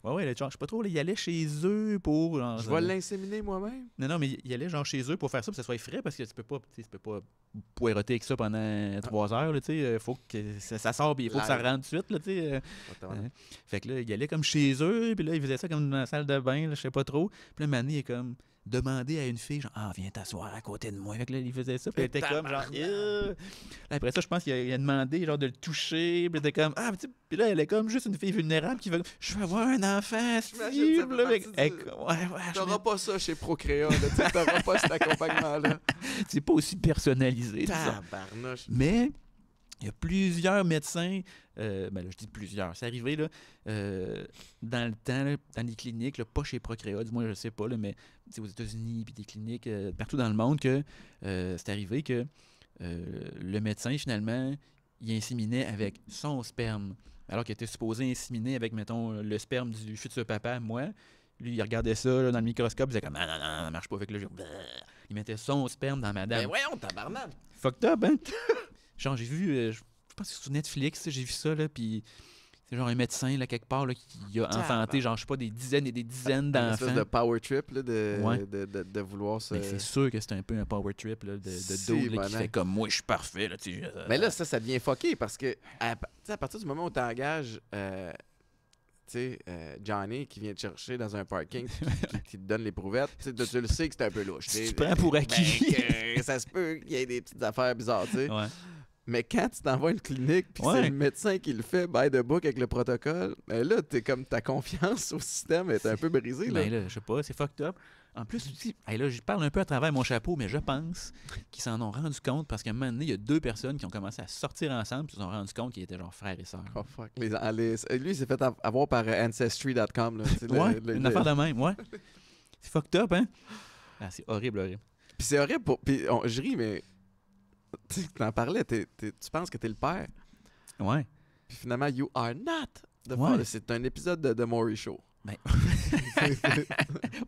Ben ouais, genre, je sais pas trop, là, il allait chez eux pour... Genre, je vais l'inséminer moi-même. Non, mais il allait genre chez eux pour faire ça, pour que ça soit frais, parce que tu peux pas poireauter avec ça pendant 3 heures, là, tu sais. Faut que ça sorte, puis il faut que ça rentre tout de suite, là, tu sais. Fait que là, il allait comme chez eux, puis là, il faisait ça comme dans la salle de bain, là, je sais pas trop. Puis là, Manny est comme... demander à une fille, genre, ah, viens t'asseoir à côté de moi. Fait que là, il faisait ça, puis elle était comme, genre, Après ça, je pense qu'il a demandé, genre, de le toucher, puis elle était comme, ah, puis là, elle est comme juste une fille vulnérable qui va, je veux avoir un enfant, Steve, là, t'auras pas ça chez Procréa, là, t'auras pas cet accompagnement-là. C'est pas aussi personnalisé, tabarnouche. Mais il y a plusieurs médecins, ben là, je dis plusieurs, c'est arrivé là, dans le temps, là, dans les cliniques, là, pas chez Procréa, du moins je sais pas, là, mais aux États-Unis, puis des cliniques partout dans le monde, que c'est arrivé que le médecin, finalement, il inséminait avec son sperme, alors qu'il était supposé inséminer avec, mettons, le sperme du futur papa, moi. Lui, il regardait ça là, dans le microscope, il disait comme, non, ça marche pas, fait que là, il mettait son sperme dans madame. Mais voyons, tabarnak! Fucked up, hein? Genre, j'ai vu, je pense que c'est sur Netflix, j'ai vu ça, là, puis C'est genre un médecin, là, quelque part, là, qui a enfanté, genre, je sais pas, des dizaines et des dizaines d'enfants. Une espèce de power trip, là, de vouloir se... Mais c'est sûr que c'est un peu un power trip, là, de dude, là, qui fait comme moi, je suis parfait, là, tu sais. Mais là, ça devient fucké parce que, à partir du moment où tu engages, Johnny qui vient te chercher dans un parking qui te donne l'éprouvettes, tu le sais que c'est un peu louche. Tu prends pour acquis. Ça se peut qu'il y ait des petites affaires bizarres, tu sais. Ouais. Mais quand tu t'envoies à une clinique puis c'est le médecin qui le fait by the book avec le protocole, ben là, t'es comme ta confiance au système est un peu brisée. Là. Ben là, je sais pas, c'est fucked up. En plus, aussi, là, je parle un peu à travers mon chapeau, mais je pense qu'ils s'en ont rendu compte parce qu'à un moment donné, il y a 2 personnes qui ont commencé à sortir ensemble et ils se sont rendus compte qu'ils étaient genre frères et sœurs. Oh fuck. Lui, il s'est fait avoir par Ancestry.com. Une affaire de même, ouais. C'est fucked up, hein? Ah, c'est horrible, horrible. Puis c'est horrible Puis je ris, mais tu t'en parlais, tu penses que t'es le père. Ouais. Puis finalement, you are not the Ouais. father. C'est un épisode de The Maury Show. Ben...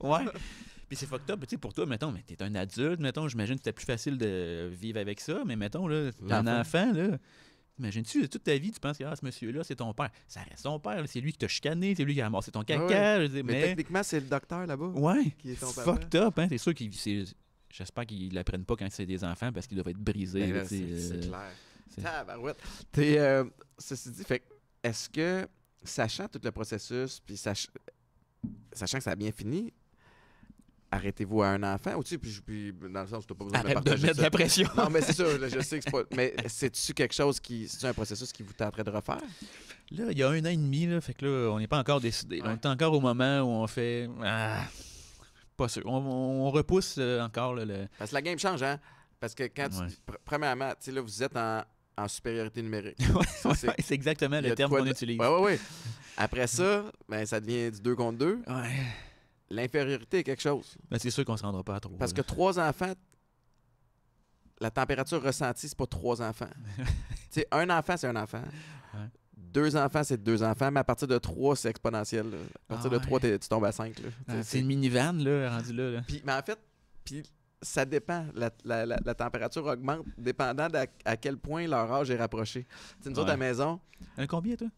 ouais. Puis c'est fucked up, tu sais, pour toi, mettons, mais t'es un adulte, mettons, j'imagine que c'était plus facile de vivre avec ça, mais mettons, là, t'as un enfant, là, imagines-tu, toute ta vie, tu penses que ce monsieur-là, c'est ton père. Ça reste ton père, là, c'est lui qui t'a chicané, c'est lui qui a ramassé ton caca, ouais. je dis, mais techniquement, c'est le docteur là-bas qui est ton papa. Fucked up, hein, c'est sûr qu'il... J'espère qu'ils l'apprennent pas quand c'est des enfants parce qu'ils doivent être brisés. Là, c'est clair. Tabarouette. Ceci dit, fait, est-ce que, sachant tout le processus, puis sachant que ça a bien fini, arrêtez-vous à un enfant? Ou tu sais, puis dans le sens où tu n'as pas besoin Arrête de partager de mettre ça. la pression. Non, mais c'est sûr, là, je sais que c'est pas... Mais c'est-tu quelque chose qui... C'est-tu un processus qui vous tenterait de refaire? Là, il y a 1 an et demi, là, fait que là, on n'est pas encore décidé. Ouais. On est encore au moment où on fait... pas sûr. On repousse encore le... Parce que la game change, hein? Parce que quand premièrement, tu sais, là, vous êtes en supériorité numérique. c'est exactement le terme qu'on utilise. Oui. Après ça, ben, ça devient du 2 contre 2. Ouais. L'infériorité est quelque chose. Ben, c'est sûr qu'on ne se rendra pas à 3. Parce que 3 enfants, la température ressentie, c'est pas 3 enfants. Tu sais, un enfant, c'est un enfant. Ouais. 2 enfants, c'est 2 enfants, mais à partir de 3, c'est exponentiel. Là. À partir de 3, tu tombes à 5. Là. C'est une minivan, là, rendu là. Mais en fait, ça dépend. La température augmente dépendant à quel point leur âge est rapproché. T'sais, nous autres, à la maison... Combien, toi?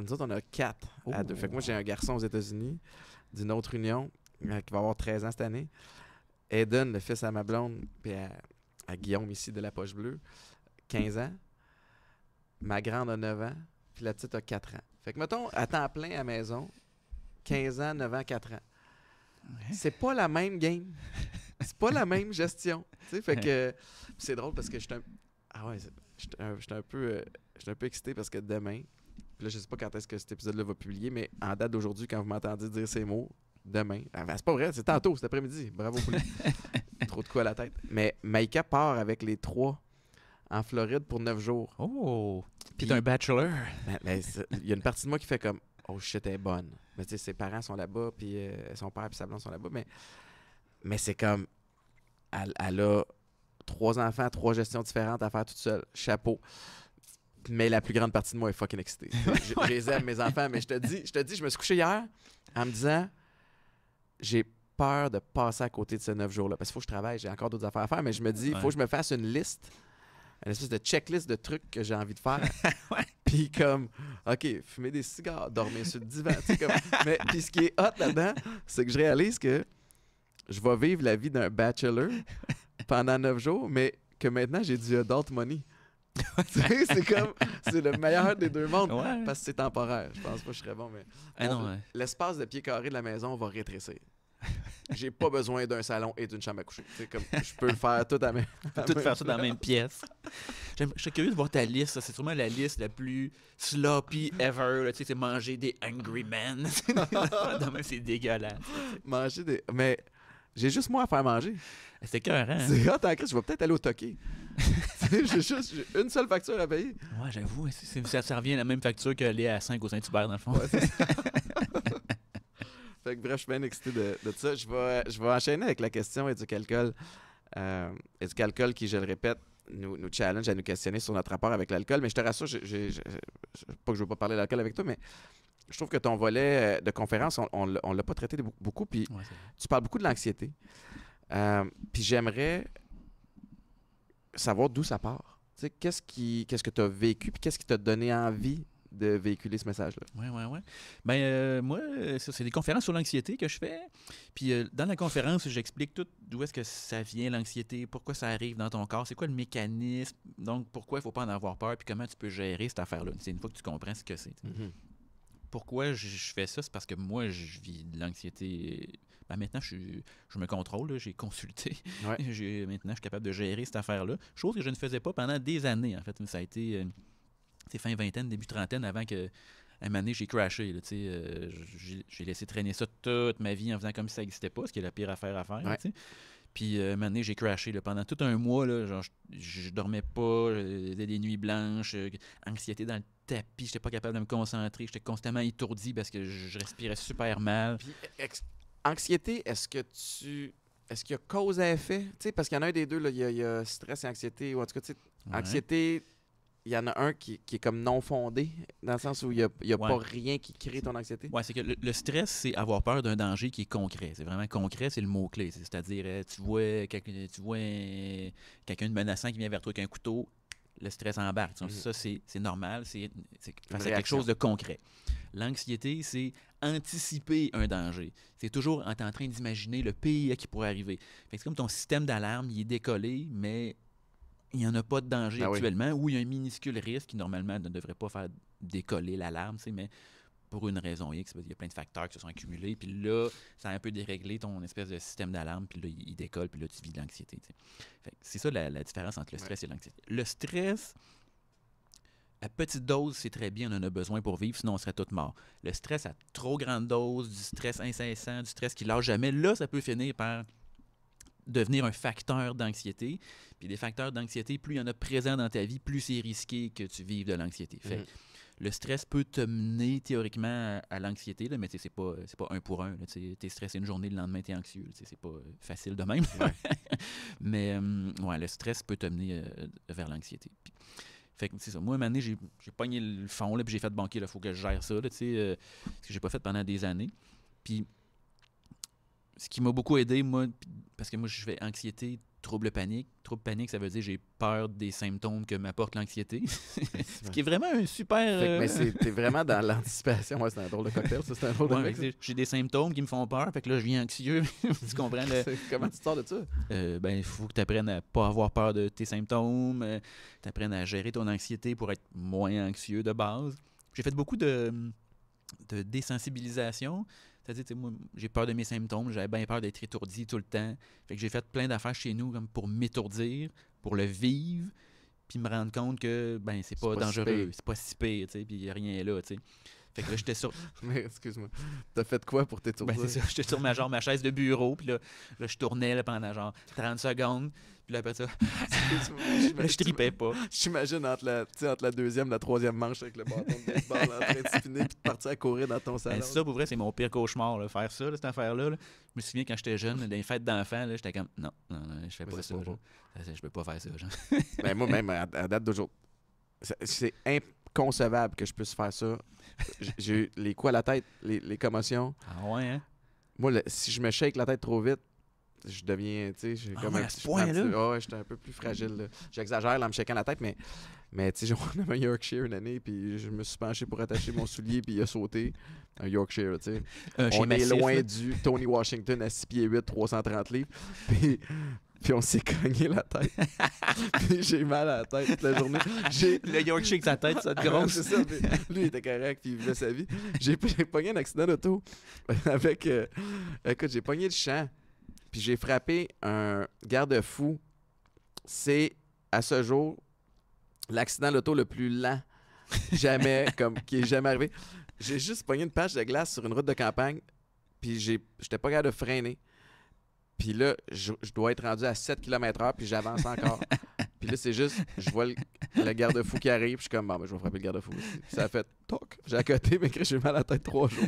Nous autres, on a 4 à 2. Fait que moi, j'ai un garçon aux États-Unis d'une autre union qui va avoir 13 ans cette année. Aiden, le fils à ma blonde, puis à Guillaume ici de la Poche Bleue, 15 ans. Ma grande a 9 ans, puis la petite a 4 ans. Fait que, mettons, à temps plein à la maison, 15 ans, 9 ans, 4 ans. Ouais. C'est pas la même game. C'est pas la même gestion. Tu sais, fait que c'est drôle parce que j'étais un peu excité parce que demain, puis là, je sais pas quand est-ce que cet épisode-là va publier, mais en date d'aujourd'hui, quand vous m'entendez dire ces mots, demain. Ben, c'est pas vrai, c'est tantôt, cet après-midi. Bravo, Poulet. Trop de quoi à la tête. Mais Maïka part avec les 3 en Floride pour 9 jours. Oh! Puis t'es un bachelor. Il y a une partie de moi qui fait comme oh shit, elle est bonne. Mais tu sais, ses parents sont là-bas, puis son père et sa blonde sont là-bas. Mais c'est comme elle a 3 enfants, 3 gestions différentes à faire toute seule. Chapeau. Mais la plus grande partie de moi est fucking excitée. Je les aime, mes enfants, mais je te dis, je me suis couché hier en me disant j'ai peur de passer à côté de ces 9 jours-là. Parce qu'il faut que je travaille, j'ai encore d'autres affaires à faire, mais je me dis, il faut que je me fasse une liste, une espèce de checklist de trucs que j'ai envie de faire. Puis comme, OK, fumer des cigares, dormir sur le divan. Mais puis ce qui est hot là-dedans, c'est que je réalise que je vais vivre la vie d'un bachelor pendant 9 jours, mais que maintenant, j'ai du adult money. c'est le meilleur des 2 mondes parce que c'est temporaire. Je pense pas que je serais bon, mais l'espace de pied carré de la maison va rétrécir. J'ai pas besoin d'un salon et d'une chambre à coucher. Comme, je peux le faire tout à même. Tout faire ça dans la même pièce. Je suis curieux de voir ta liste. C'est sûrement la liste la plus sloppy ever. Tu sais, c'est manger des Angry Men. C'est dégueulasse. Manger des... Mais j'ai juste moi à faire manger. C'est cœur, hein? C'est hot, en Christ, je vais peut-être aller au Toqué. j'ai une seule facture à payer. Ouais, j'avoue. Ça revient à la même facture qu'aller à 5 au Saint-Hubert, dans le fond. Ouais, fait que bref, je suis bien excité de ça. Je vais enchaîner avec la question Éducalcool. Éducalcool qui, je le répète, nous challenge à nous questionner sur notre rapport avec l'alcool. Mais je te rassure, pas que je ne veux pas parler de l'alcool avec toi, mais je trouve que ton volet de conférence, on l'a pas traité beaucoup. Puis tu parles beaucoup de l'anxiété. Puis j'aimerais savoir d'où ça part. Tu sais, qu'est-ce que tu as vécu, puis qu'est-ce qui t'a donné envie de véhiculer ce message-là. Oui. Ben, moi, ça, c'est des conférences sur l'anxiété que je fais. Puis dans la conférence, j'explique tout d'où est-ce que ça vient, l'anxiété, pourquoi ça arrive dans ton corps, c'est quoi le mécanisme, donc pourquoi il ne faut pas en avoir peur, puis comment tu peux gérer cette affaire-là. C'est une fois que tu comprends ce que c'est. Pourquoi je fais ça? C'est parce que moi, je vis de l'anxiété. Ben maintenant, je me contrôle, là, j'ai consulté. Ouais. Maintenant, je suis capable de gérer cette affaire-là. Chose que je ne faisais pas pendant des années, en fait. Ça a été fin vingtaine, début trentaine, avant que, à un moment donné, j'ai crashé. Là, j'ai laissé traîner ça toute ma vie en faisant comme si ça n'existait pas, ce qui est la pire affaire à faire. Ouais. Puis, un moment donné, j'ai crashé. Là, pendant tout un mois, là, genre, je dormais pas, j'avais des nuits blanches, anxiété dans le tapis, j'étais pas capable de me concentrer, j'étais constamment étourdi parce que je respirais super mal. Puis, anxiété, est-ce qu'il y a cause à effet? T'sais, parce qu'il y en a un des deux, il y a stress et anxiété, ou en tout cas, anxiété, il y en a un qui est comme non fondé, dans le sens où il n'y a pas rien qui crée ton anxiété. Oui, c'est que le stress, c'est avoir peur d'un danger qui est concret. C'est vraiment concret, c'est le mot-clé. C'est-à-dire, tu vois quelqu'un de menaçant qui vient vers toi avec un couteau, le stress embarque. Ça, c'est normal, c'est face à quelque chose de concret. L'anxiété, c'est anticiper un danger. C'est toujours en train d'imaginer le pire qui pourrait arriver. Fait que c'est comme ton système d'alarme, il est décollé, mais il n'y en a pas de danger actuellement, ou il y a un minuscule risque qui, normalement, ne devrait pas faire décoller l'alarme, mais pour une raison X, il y a plein de facteurs qui se sont accumulés, puis là, ça a un peu déréglé ton espèce de système d'alarme, puis là, il décolle, puis là, tu vis de l'anxiété. C'est ça la différence entre le stress et l'anxiété. Le stress, à petite dose, c'est très bien, on en a besoin pour vivre, sinon on serait tous morts. Le stress à trop grande dose, du stress incessant, du stress qui lâche jamais, là, ça peut finir par devenir un facteur d'anxiété. Puis des facteurs d'anxiété, plus il y en a présents dans ta vie, plus c'est risqué que tu vives de l'anxiété. Fait le stress peut te mener théoriquement à l'anxiété, là, mais c'est pas un pour un. Tu es stressé une journée, le lendemain, tu es anxieux. C'est pas facile de même. Mais le stress peut te mener vers l'anxiété. Puis, fait que c'est ça. Moi, à un moment donné, j'ai pogné le fond, là, puis j'ai fait banquer, il faut que je gère ça. Là, ce que j'ai pas fait pendant des années. Puis ce qui m'a beaucoup aidé, moi, parce que moi, je fais anxiété, trouble panique. Trouble panique, ça veut dire j'ai peur des symptômes que m'apporte l'anxiété. Ce qui est vraiment un super... Mais t'es vraiment dans l'anticipation. Ouais, c'est un drôle de cocktail, ça. C'est un drôle de mec. J'ai des symptômes qui me font peur, fait que là, je viens anxieux. Tu comprends? Comment tu te sors de ça? Il faut que tu apprennes à pas avoir peur de tes symptômes. Tu apprennes à gérer ton anxiété pour être moins anxieux de base. J'ai fait beaucoup de désensibilisation. C'est-à-dire, moi, j'ai peur de mes symptômes, j'avais bien peur d'être étourdi tout le temps. Fait que j'ai fait plein d'affaires chez nous comme pour m'étourdir, pour le vivre, puis me rendre compte que c'est pas dangereux, c'est pas si pire, puis il n'y a rien là, tu sais. Fait que là, j'étais sur... Mais excuse-moi, t'as fait quoi pour t'étourdir? C'est ça, j'étais sur ma chaise de bureau, puis là, je tournais là, pendant genre 30 secondes, puis là, après ça, là, je tripais pas. J'imagine entre la deuxième et la troisième manche avec le bâton de baseball en train de spinner puis de partir à courir dans ton salon. Ça, pour vrai, c'est mon pire cauchemar, là, faire ça, là, cette affaire-là. Là. Je me souviens quand j'étais jeune, dans les fêtes d'enfants, j'étais comme, non, je fais pas ça. Je peux pas faire ça. Genre. Moi, même à date d'aujourd'hui, c'est inconcevable que je puisse faire ça. J'ai eu les coups à la tête, les commotions. Ah ouais, hein? Moi, si je me shake la tête trop vite, je deviens, tu sais, j'ai comme à ce point-là? Ouais, j'étais un peu plus fragile. Là. J'exagère en me shaking la tête, mais tu sais, on avait un Yorkshire une année, puis je me suis penché pour attacher mon soulier, puis il a sauté. Un Yorkshire, tu sais. On est loin du Tony Washington à 6 pieds 8, 330 livres. Puis on s'est cogné la tête. Puis j'ai eu mal à la tête toute la journée. Le Yorkshire avec sa tête, ça te grosse. C'est ça. Lui, il était correct, puis il vivait sa vie. J'ai pogné un accident d'auto avec... écoute, j'ai pogné le champ, puis j'ai frappé un garde-fou. C'est, à ce jour, l'accident d'auto le plus lent qui est jamais arrivé. J'ai juste pogné une patch de glace sur une route de campagne, puis j'étais pas capable de freiner. Puis là, je dois être rendu à 7 km/h, puis j'avance encore. Puis là, c'est juste, je vois le garde-fou qui arrive, puis je suis comme, je vais frapper le garde-fou. Ça a fait toc. J'ai accoté, mais j'ai eu mal à la tête 3 jours.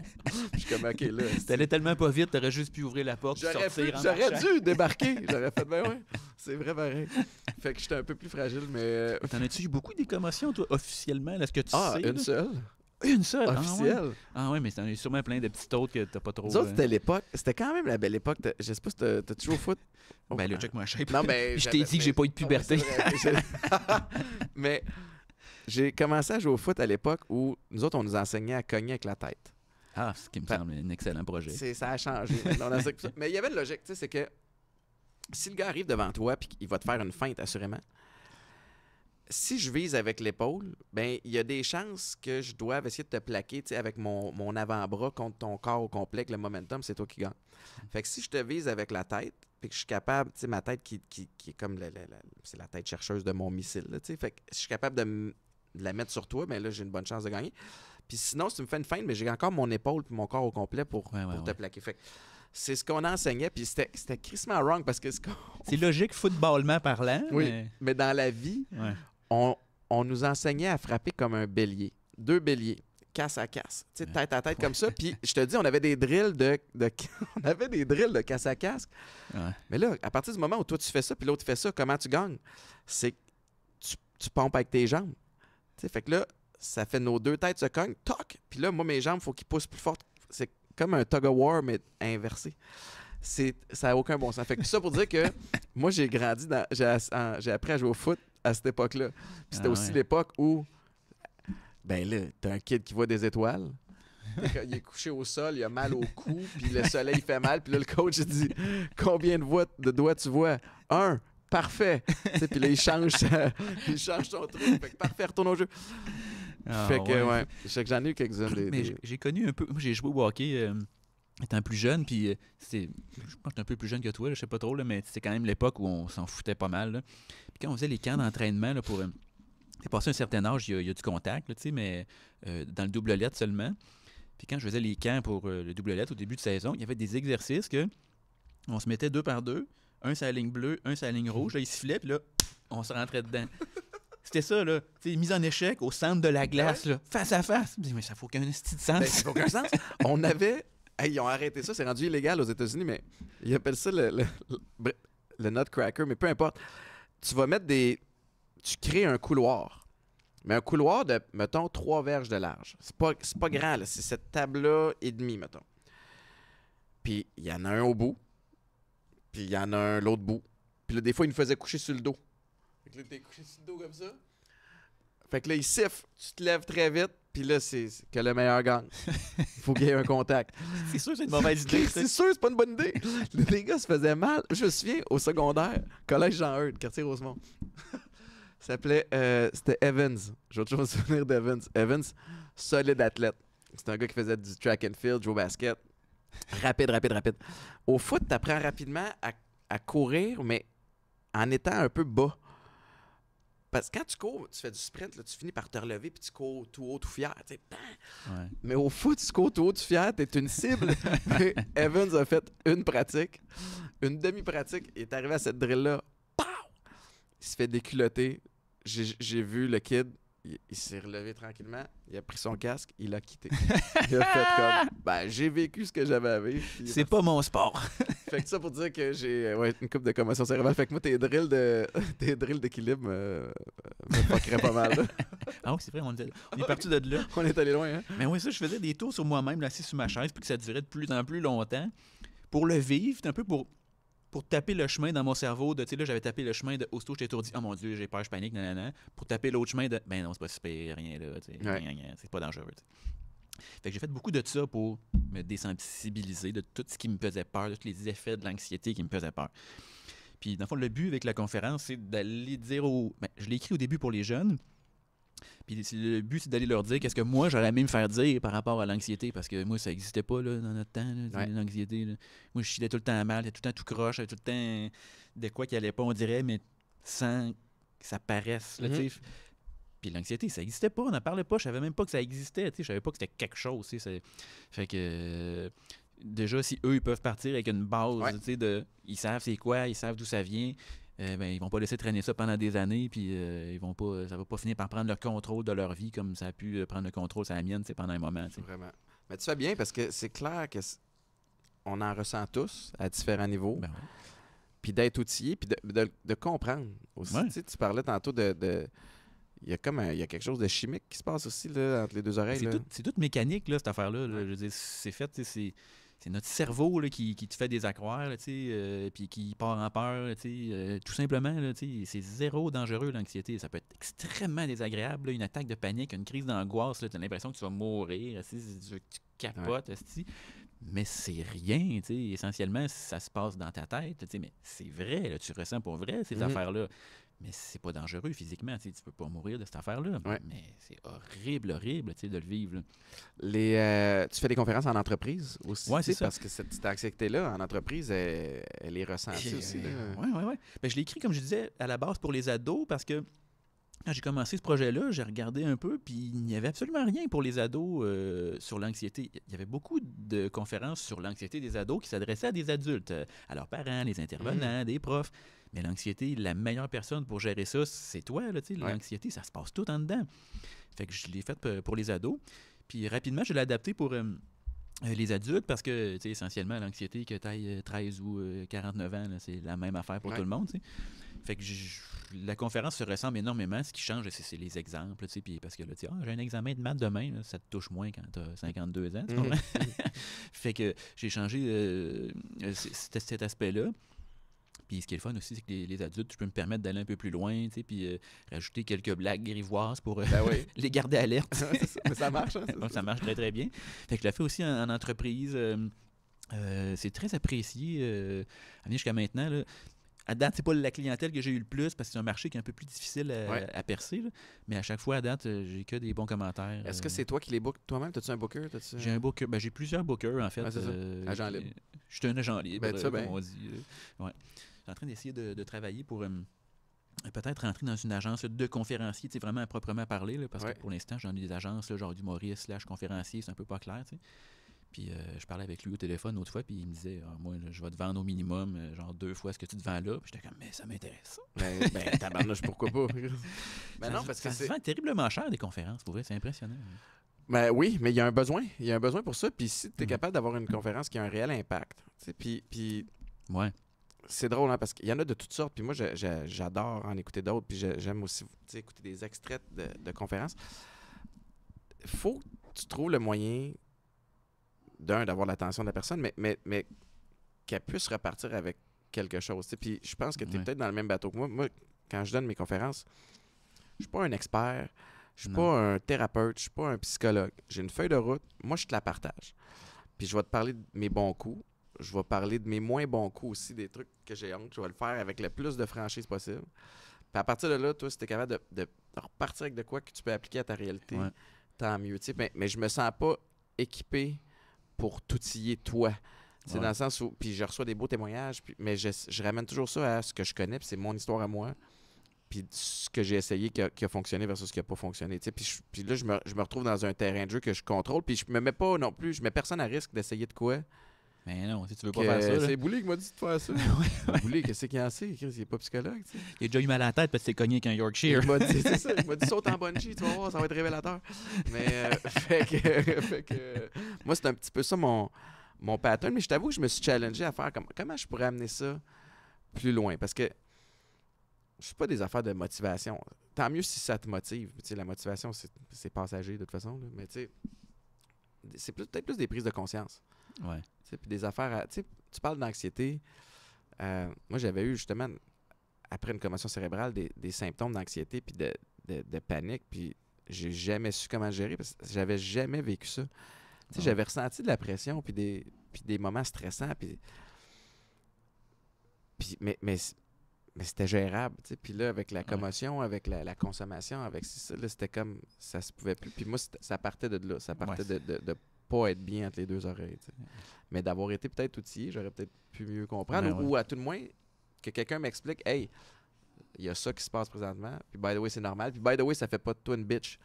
Je suis comme, OK, là. T'allais tellement pas vite, t'aurais juste pu ouvrir la porte et sortir. J'aurais dû débarquer. J'aurais fait, ouais. C'est vrai, pareil. Fait que j'étais un peu plus fragile, mais. T'en as-tu eu beaucoup des commotions, toi, officiellement? Est-ce que tu sais? Une seule. Une seule? Officielle. Ah ouais, mais t'en as eu sûrement plein de petites autres que t'as pas trop... Nous autres, c'était l'époque. C'était quand même la belle époque. Je sais pas si t'as joué au foot. Ben là, check-moi shape. Non, mais... Je t'ai dit que j'ai pas eu de puberté. Mais J'ai commencé à jouer au foot à l'époque où nous autres, on nous enseignait à cogner avec la tête. Ah, ce qui me semble un excellent projet. Ça a changé. Mais il y avait une logique, tu sais, c'est que si le gars arrive devant toi et qu'il va te faire une feinte, assurément, si je vise avec l'épaule, ben il y a des chances que je doive essayer de te plaquer avec mon avant-bras contre ton corps au complet, avec le momentum, c'est toi qui gagne. Fait que si je te vise avec la tête, puis que je suis capable, tu sais, ma tête qui est comme c'est la tête chercheuse de mon missile, là, tu sais, fait que je suis capable de la mettre sur toi, mais là, j'ai une bonne chance de gagner. Puis sinon, si tu me fais une feinte, mais j'ai encore mon épaule et mon corps au complet pour te plaquer. Fait que c'est ce qu'on enseignait, puis c'était crissement wrong parce que c'est logique footballement parlant. Oui, mais dans la vie, on nous enseignait à frapper comme un bélier. 2 béliers, casse à casse, tête à tête comme ça. Puis je te dis, on avait des drills on avait des drills de casse à casque. Ouais. Mais là, à partir du moment où toi tu fais ça, puis l'autre fait ça, comment tu gagnes? C'est que tu pompes avec tes jambes. T'sais, fait que là, ça fait nos 2 têtes se cognent, toc! Puis là, moi, mes jambes, il faut qu'ils poussent plus fort. C'est comme un tug of war, mais inversé. Ça n'a aucun bon sens. Fait que tout ça pour dire que moi, j'ai grandi, j'ai appris à jouer au foot à cette époque-là. Puis c'était aussi l'époque où, ben là, t'as un kid qui voit des étoiles. Il est couché au sol, il a mal au cou, puis le soleil fait mal. Puis là, le coach dit « Combien de doigts tu vois? 1. Parfait. » Puis là, il change son truc. Fait que parfait, retourne au jeu. Fait que, je sais que j'en ai eu quelques-unes. Mais j'ai connu un peu... Moi, j'ai joué au hockey étant plus jeune, puis je pense que j'étais un peu plus jeune que toi, là, je sais pas trop, là, mais c'était quand même l'époque où on s'en foutait pas mal. Là. Puis quand on faisait les camps d'entraînement, là, pour... passé un certain âge, il y a du contact, là, mais dans le double lettre seulement. Puis quand je faisais les camps pour le double lettre au début de saison, il y avait des exercices que on se mettait 2 par 2, un sur la ligne bleue, un sur la ligne rouge, là, il sifflait, puis là, on se rentrait dedans. C'était ça, là. Mise en échec au centre de la glace, là, face à face. Mais ça n'a aucun petit sens. Ça n'a aucun sens. On avait... Hey, ils ont arrêté ça, c'est rendu illégal aux États-Unis, mais ils appellent ça le nutcracker, mais peu importe. Tu vas mettre tu crées un couloir. Mais un couloir de, mettons, 3 verges de large. C'est pas grand, là. C'est cette table-là et demi, mettons. Puis il y en a un au bout. Puis il y en a un l'autre bout. Puis là, des fois, il nous faisait coucher sur le dos. Fait que là, t'es couché sur le dos comme ça. Fait que là, il siffle. Tu te lèves très vite. Puis là, c'est que le meilleur gagne. Il faut qu'il y ait un contact. C'est sûr que c'est une mauvaise idée. C'est sûr, c'est pas une bonne idée. Les gars se faisaient mal. Je me souviens, au secondaire, collège Jean-Eudes, quartier Rosemont. Ça s'appelait... c'était Evans. J'ai toujours me souvenir d'Evans. Evans, solide athlète. C'est un gars qui faisait du track and field, jouer au basket. Rapide. Au foot, tu apprends rapidement à courir, mais en étant un peu bas. Parce que quand tu cours, tu fais du sprint, là, tu finis par te relever puis tu cours tout haut, tout fier. Ouais. Mais au foot, tu cours tout haut, tout fier, t'es une cible. Evans a fait une pratique, une demi-pratique, il est arrivé à cette drill-là. Pow! Il se fait déculotter. J'ai vu le kid, il s'est relevé tranquillement, il a pris son casque, il a quitté. Il a fait comme, j'ai vécu ce que j'avais à vivre. C'est pas mon sport. Fait que ça pour dire que j'ai une couple de commotion cérébrale. Fait que moi, tes drills d'équilibre me fuckeraient pas mal. Là. Ah oui, c'est vrai, on est parti de là. On est allé loin, hein? Mais oui, ça, je faisais des tours sur moi-même, assis sur ma chaise, puis que ça durait de plus en plus longtemps. Pour le vivre, c'est un peu pour taper le chemin dans mon cerveau de, tu sais, là, j'avais tapé le chemin de, aussitôt, j'étais étourdi, oh mon Dieu, j'ai peur, je panique, nanana. Pour taper l'autre chemin de, ben non, c'est pas super, rien là, tu sais, c'est pas dangereux, t'sais. Fait que j'ai fait beaucoup de ça pour me désensibiliser de tout ce qui me faisait peur, de tous les effets de l'anxiété qui me faisaient peur. Puis, dans le fond, le but avec la conférence, c'est d'aller dire je l'ai écrit au début pour les jeunes. Puis le but, c'est d'aller leur dire qu'est-ce que moi, j'aurais aimé me faire dire par rapport à l'anxiété. Parce que moi, ça n'existait pas là, dans notre temps, là, l'anxiété. Là. Moi, je chillais tout le temps mal, tout le temps tout croche, tout le temps de quoi qui allait pas, on dirait, mais sans que ça paraisse. Là, Puis l'anxiété, ça n'existait pas, on n'en parlait pas, je savais même pas que ça existait, je savais pas que c'était quelque chose. Fait que déjà, si eux, ils peuvent partir avec une base, ils savent c'est quoi, ils savent d'où ça vient, ils vont pas laisser traîner ça pendant des années, puis ça va pas finir par prendre le contrôle de leur vie comme ça a pu prendre le contrôle sur la mienne pendant un moment. T'sais. Vraiment. Mais tu fais bien parce que c'est clair que on en ressent tous à différents niveaux. Ben ouais. Puis d'être outillé, puis de comprendre aussi. Ouais. Tu parlais tantôt de il y a quelque chose de chimique qui se passe aussi là, entre les deux oreilles. C'est toute mécanique, là, cette affaire-là. Là. Je veux dire, c'est fait, c'est notre cerveau là, qui te fait des accroires, puis qui part en peur. Tout simplement, là, c'est zéro dangereux, l'anxiété. Ça peut être extrêmement désagréable. Là, une attaque de panique, une crise d'angoisse, tu as l'impression que tu vas mourir, tu capotes. Mais c'est rien. Essentiellement, ça se passe dans ta tête. Mais c'est vrai, là, tu ressens pour vrai ces affaires-là. Mais c'est pas dangereux physiquement, tu peux pas mourir de cette affaire-là. Ouais. Mais c'est horrible de le vivre. Tu fais des conférences en entreprise aussi, ouais, c'est ça. parce que cette anxiété-là, en entreprise, elle est ressentie aussi. Oui. Ben, je l'ai écrit, comme je disais, à la base pour les ados, parce que quand j'ai commencé ce projet-là, j'ai regardé un peu, puis il n'y avait absolument rien pour les ados sur l'anxiété. Il y avait beaucoup de conférences sur l'anxiété des ados qui s'adressaient à des adultes, à leurs parents, les intervenants, des profs. Mais l'anxiété, la meilleure personne pour gérer ça, c'est toi. Là, l'anxiété, ça se passe tout en dedans. Fait que je l'ai fait pour les ados. Puis rapidement, je l'ai adapté pour les adultes parce que, essentiellement, l'anxiété, que tu ailles 13 ou 49 ans, là, c'est la même affaire pour tout le monde. Fait que la conférence se ressemble énormément. Ce qui change, c'est les exemples. Puis parce que là, j'ai un examen de maths demain, là, ça te touche moins quand tu as 52 ans. Tu comprends? Fait que j'ai changé cet aspect-là. Puis ce qui est le fun aussi, c'est que les adultes, je peux me permettre d'aller un peu plus loin, puis rajouter quelques blagues grivoises pour les garder alertes. Mais ça marche. Ça marche très, très bien. Fait que je l'ai fait aussi en entreprise. C'est très apprécié jusqu'à maintenant. Là. À date, c'est pas la clientèle que j'ai eu le plus parce que c'est un marché qui est un peu plus difficile à percer. Là. Mais à chaque fois, à date, j'ai que des bons commentaires. Est-ce que c'est toi qui les bookes toi-même? As-tu un booker? J'ai un booker. Ben, j'ai plusieurs bookers, en fait. C'est ça. Agent libre. Je suis un agent libre, comme on dit. Ouais. Je suis en train d'essayer de travailler pour peut-être rentrer dans une agence de conférenciers, vraiment à proprement parler, là, parce que pour l'instant, j'en ai des agences, là, genre d'humoriste / conférencier, c'est un peu pas clair. T'sais. Puis je parlais avec lui au téléphone l'autre fois, puis il me disait moi, là, je vais te vendre au minimum, genre 2 fois ce que tu te vends là. Puis j'étais comme, mais ça m'intéresse. Tabarnouche, pourquoi pas? Non, parce que ça se vend terriblement cher, des conférences, pour vrai, c'est impressionnant. Ben oui, mais il y a un besoin. Il y a un besoin pour ça. Puis si tu es capable d'avoir une conférence qui a un réel impact, puis ouais. C'est drôle, hein, parce qu'il y en a de toutes sortes. Puis moi, j'adore en écouter d'autres. Puis j'aime aussi écouter des extraits de conférences. Il faut que tu trouves le moyen, d'avoir l'attention de la personne, mais qu'elle puisse repartir avec quelque chose. T'sais. Puis je pense que tu es peut-être dans le même bateau que moi. Moi, quand je donne mes conférences, je suis pas un expert, je suis pas un thérapeute, je suis pas un psychologue. J'ai une feuille de route, moi, je te la partage. Puis je vais te parler de mes bons coups. Je vais parler de mes moins bons coups aussi, des trucs que j'ai honte. Je vais le faire avec le plus de franchise possible. Puis à partir de là, toi, si tu es capable de repartir avec de quoi que tu peux appliquer à ta réalité, tant mieux. Mais je me sens pas équipé pour t'outiller toi. C'est dans le sens où... Puis je reçois des beaux témoignages, mais je ramène toujours ça à ce que je connais, puis c'est mon histoire à moi. Puis ce que j'ai essayé qui a fonctionné versus ce qui n'a pas fonctionné. Puis là, je me retrouve dans un terrain de jeu que je contrôle, puis je me mets pas non plus... Je mets personne à risque d'essayer de quoi. Mais non, si tu veux pas faire ça. C'est Boulay qui m'a dit de faire ça. Boulay, qu'est-ce qu'il en sait? Il n'est pas psychologue. T'sais. Il a déjà eu mal à la tête parce qu'il s'est cogné avec un Yorkshire. C'est ça. Il m'a dit saute en bungee, tu vas voir, ça va être révélateur. Mais fait que moi, c'est un petit peu ça mon pattern. Mais je t'avoue que je me suis challengé à faire comment je pourrais amener ça plus loin. Parce que je suis pas des affaires de motivation. Tant mieux si ça te motive. La motivation, c'est passager de toute façon. Là. Mais tu sais, c'est peut-être plus des prises de conscience. Ouais. Puis des affaires... tu parles d'anxiété. Moi, j'avais eu justement, après une commotion cérébrale, des symptômes d'anxiété puis de panique. Puis j'ai jamais su comment gérer parce que j'avais jamais vécu ça. J'avais ressenti de la pression puis des moments stressants. Mais c'était gérable. Puis là, avec la commotion, avec la consommation, avec ça, là, c'était comme... Ça se pouvait plus. Puis moi, ça partait de là. Ça partait de pas être bien entre les deux oreilles. T'sais. Mais d'avoir été peut-être outillé, j'aurais peut-être pu mieux comprendre. Ou à tout le moins, que quelqu'un m'explique, hey, il y a ça qui se passe présentement, puis by the way, c'est normal. Puis by the way, ça fait pas de toi une bitch.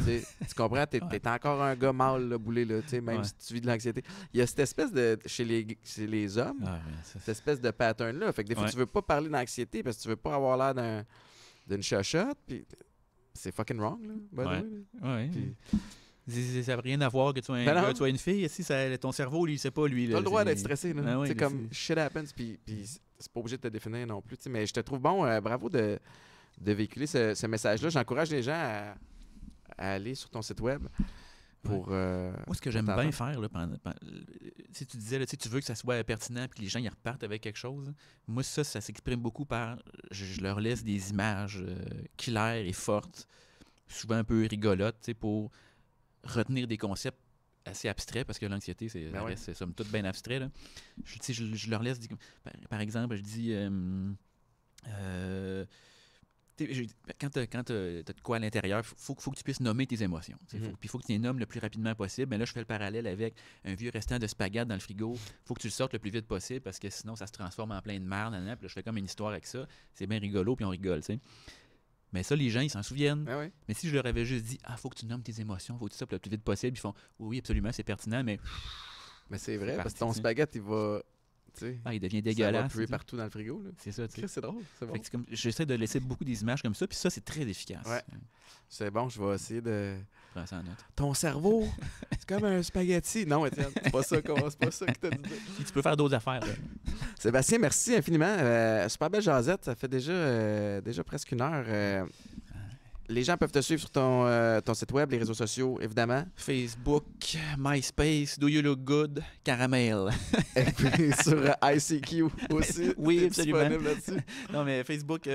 Tu comprends? T'es encore un gars mâle, là, boulé, là, même si tu vis de l'anxiété. Il y a cette espèce de, chez les hommes, cette espèce de pattern-là. Fait que des fois, tu veux pas parler d'anxiété parce que tu veux pas avoir l'air d'une chochotte, puis c'est fucking wrong, là, by the way. Ouais. Puis, ça n'a rien à voir que tu sois un gars, tu sois une fille. Si ton cerveau, lui, il sait pas, lui. Tu as le droit d'être stressé. C'est comme shit happens, puis c'est pas obligé de te définir non plus. Mais je te trouve bon, bravo de véhiculer ce message-là. J'encourage les gens à aller sur ton site web. pour. Moi, ce que j'aime bien faire, là, si tu disais, là, tu veux que ça soit pertinent et que les gens y repartent avec quelque chose, moi, ça s'exprime beaucoup par. Je leur laisse des images claires et fortes, souvent un peu rigolotes, pour retenir des concepts assez abstraits, parce que l'anxiété, c'est somme toute bien abstrait. Là. Je leur laisse. Par exemple, je dis. Quand tu as de quoi à l'intérieur, il faut que tu puisses nommer tes émotions. Puis il faut que tu les nommes le plus rapidement possible. Mais là, je fais le parallèle avec un vieux restant de spaghetti dans le frigo. Il faut que tu le sortes le plus vite possible parce que sinon, ça se transforme en plein de merde. Puis là, je fais comme une histoire avec ça. C'est bien rigolo, puis on rigole. T'sais. Mais ça, les gens, ils s'en souviennent. Ah oui. Mais si je leur avais juste dit, faut que tu nommes tes émotions, il faut que tu sortes le plus vite possible, ils font, oui, absolument, c'est pertinent, mais. Mais c'est vrai, parce que ton spaghetti, il va. Il devient dégueulasse. Ça va puer partout dans le frigo. Là. C'est ça. C'est drôle. C'est bon. J'essaie de laisser beaucoup des images comme ça, puis ça, c'est très efficace. Ouais. C'est bon, je vais essayer de. Prends ça en note. Ton cerveau, c'est comme un spaghetti. Non, Étienne, c'est pas ça que t'as dit. Puis tu peux faire d'autres affaires. Là. Sébastien, merci infiniment. Super belle jasette. Ça fait déjà presque 1 heure. Les gens peuvent te suivre sur ton site web, les réseaux sociaux, évidemment. Facebook, MySpace, Do You Look Good, Caramel. Et puis sur ICQ aussi. Oui, absolument. Disponible là-dessus. Non, mais Facebook.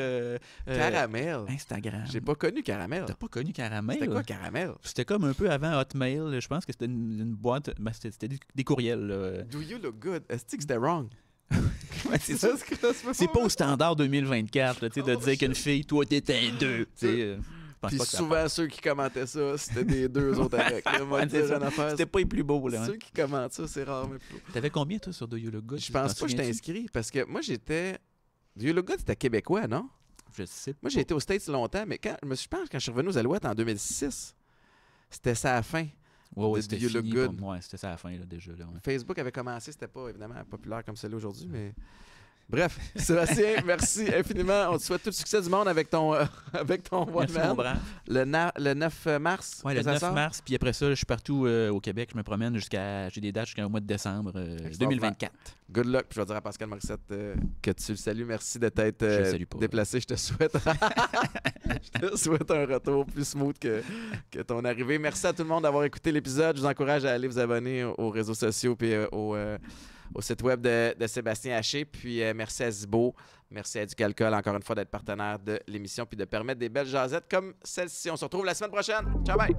Caramel. Instagram. J'ai pas connu Caramel. T'as pas connu Caramel? C'était quoi Caramel? C'était comme un peu avant Hotmail. Je pense que c'était une boîte. Ben, c'était des courriels. Là. Do You Look Good? Est-ce que c'était wrong? Ouais, c'est ça. C'est pas au standard 2024 là, de dire qu'une fille, toi, t'es un 2. Puis souvent, ceux qui commentaient ça, c'était des 2 autres avec. C'était pas les plus beaux. Là, ceux qui commentent ça, c'est rare. T'avais combien, toi, sur Do You Look Good? Je pense pas que j'étais inscrit parce que moi, j'étais. Do You Look Good, c'était québécois, non? Je sais pas. Moi, j'ai été aux States longtemps, mais je pense quand je suis revenu aux Alouettes en 2006, c'était ça à la fin. Ouais, c'était fini. Ouais, c'était ça à la fin, là, déjà. Là, ouais. Facebook avait commencé, c'était pas évidemment populaire comme celui aujourd'hui, mais. Bref, Sébastien, merci infiniment. On te souhaite tout le succès du monde avec ton one-man. Le 9 mars. Oui, le 9 mars. Puis après ça, je suis partout au Québec. Je me promène j'ai des dates jusqu'au mois de décembre 2024. Good luck. Puis je vais dire à Pascal Morissette que tu le salues. Merci de t'être déplacé. Je te souhaite un retour plus smooth que ton arrivée. Merci à tout le monde d'avoir écouté l'épisode. Je vous encourage à aller vous abonner aux réseaux sociaux et au site web de Sébastien Haché. Puis merci à Zibo, merci à Éducalcool encore une fois d'être partenaire de l'émission puis de permettre des belles jasettes comme celle-ci. On se retrouve la semaine prochaine. Ciao, bye!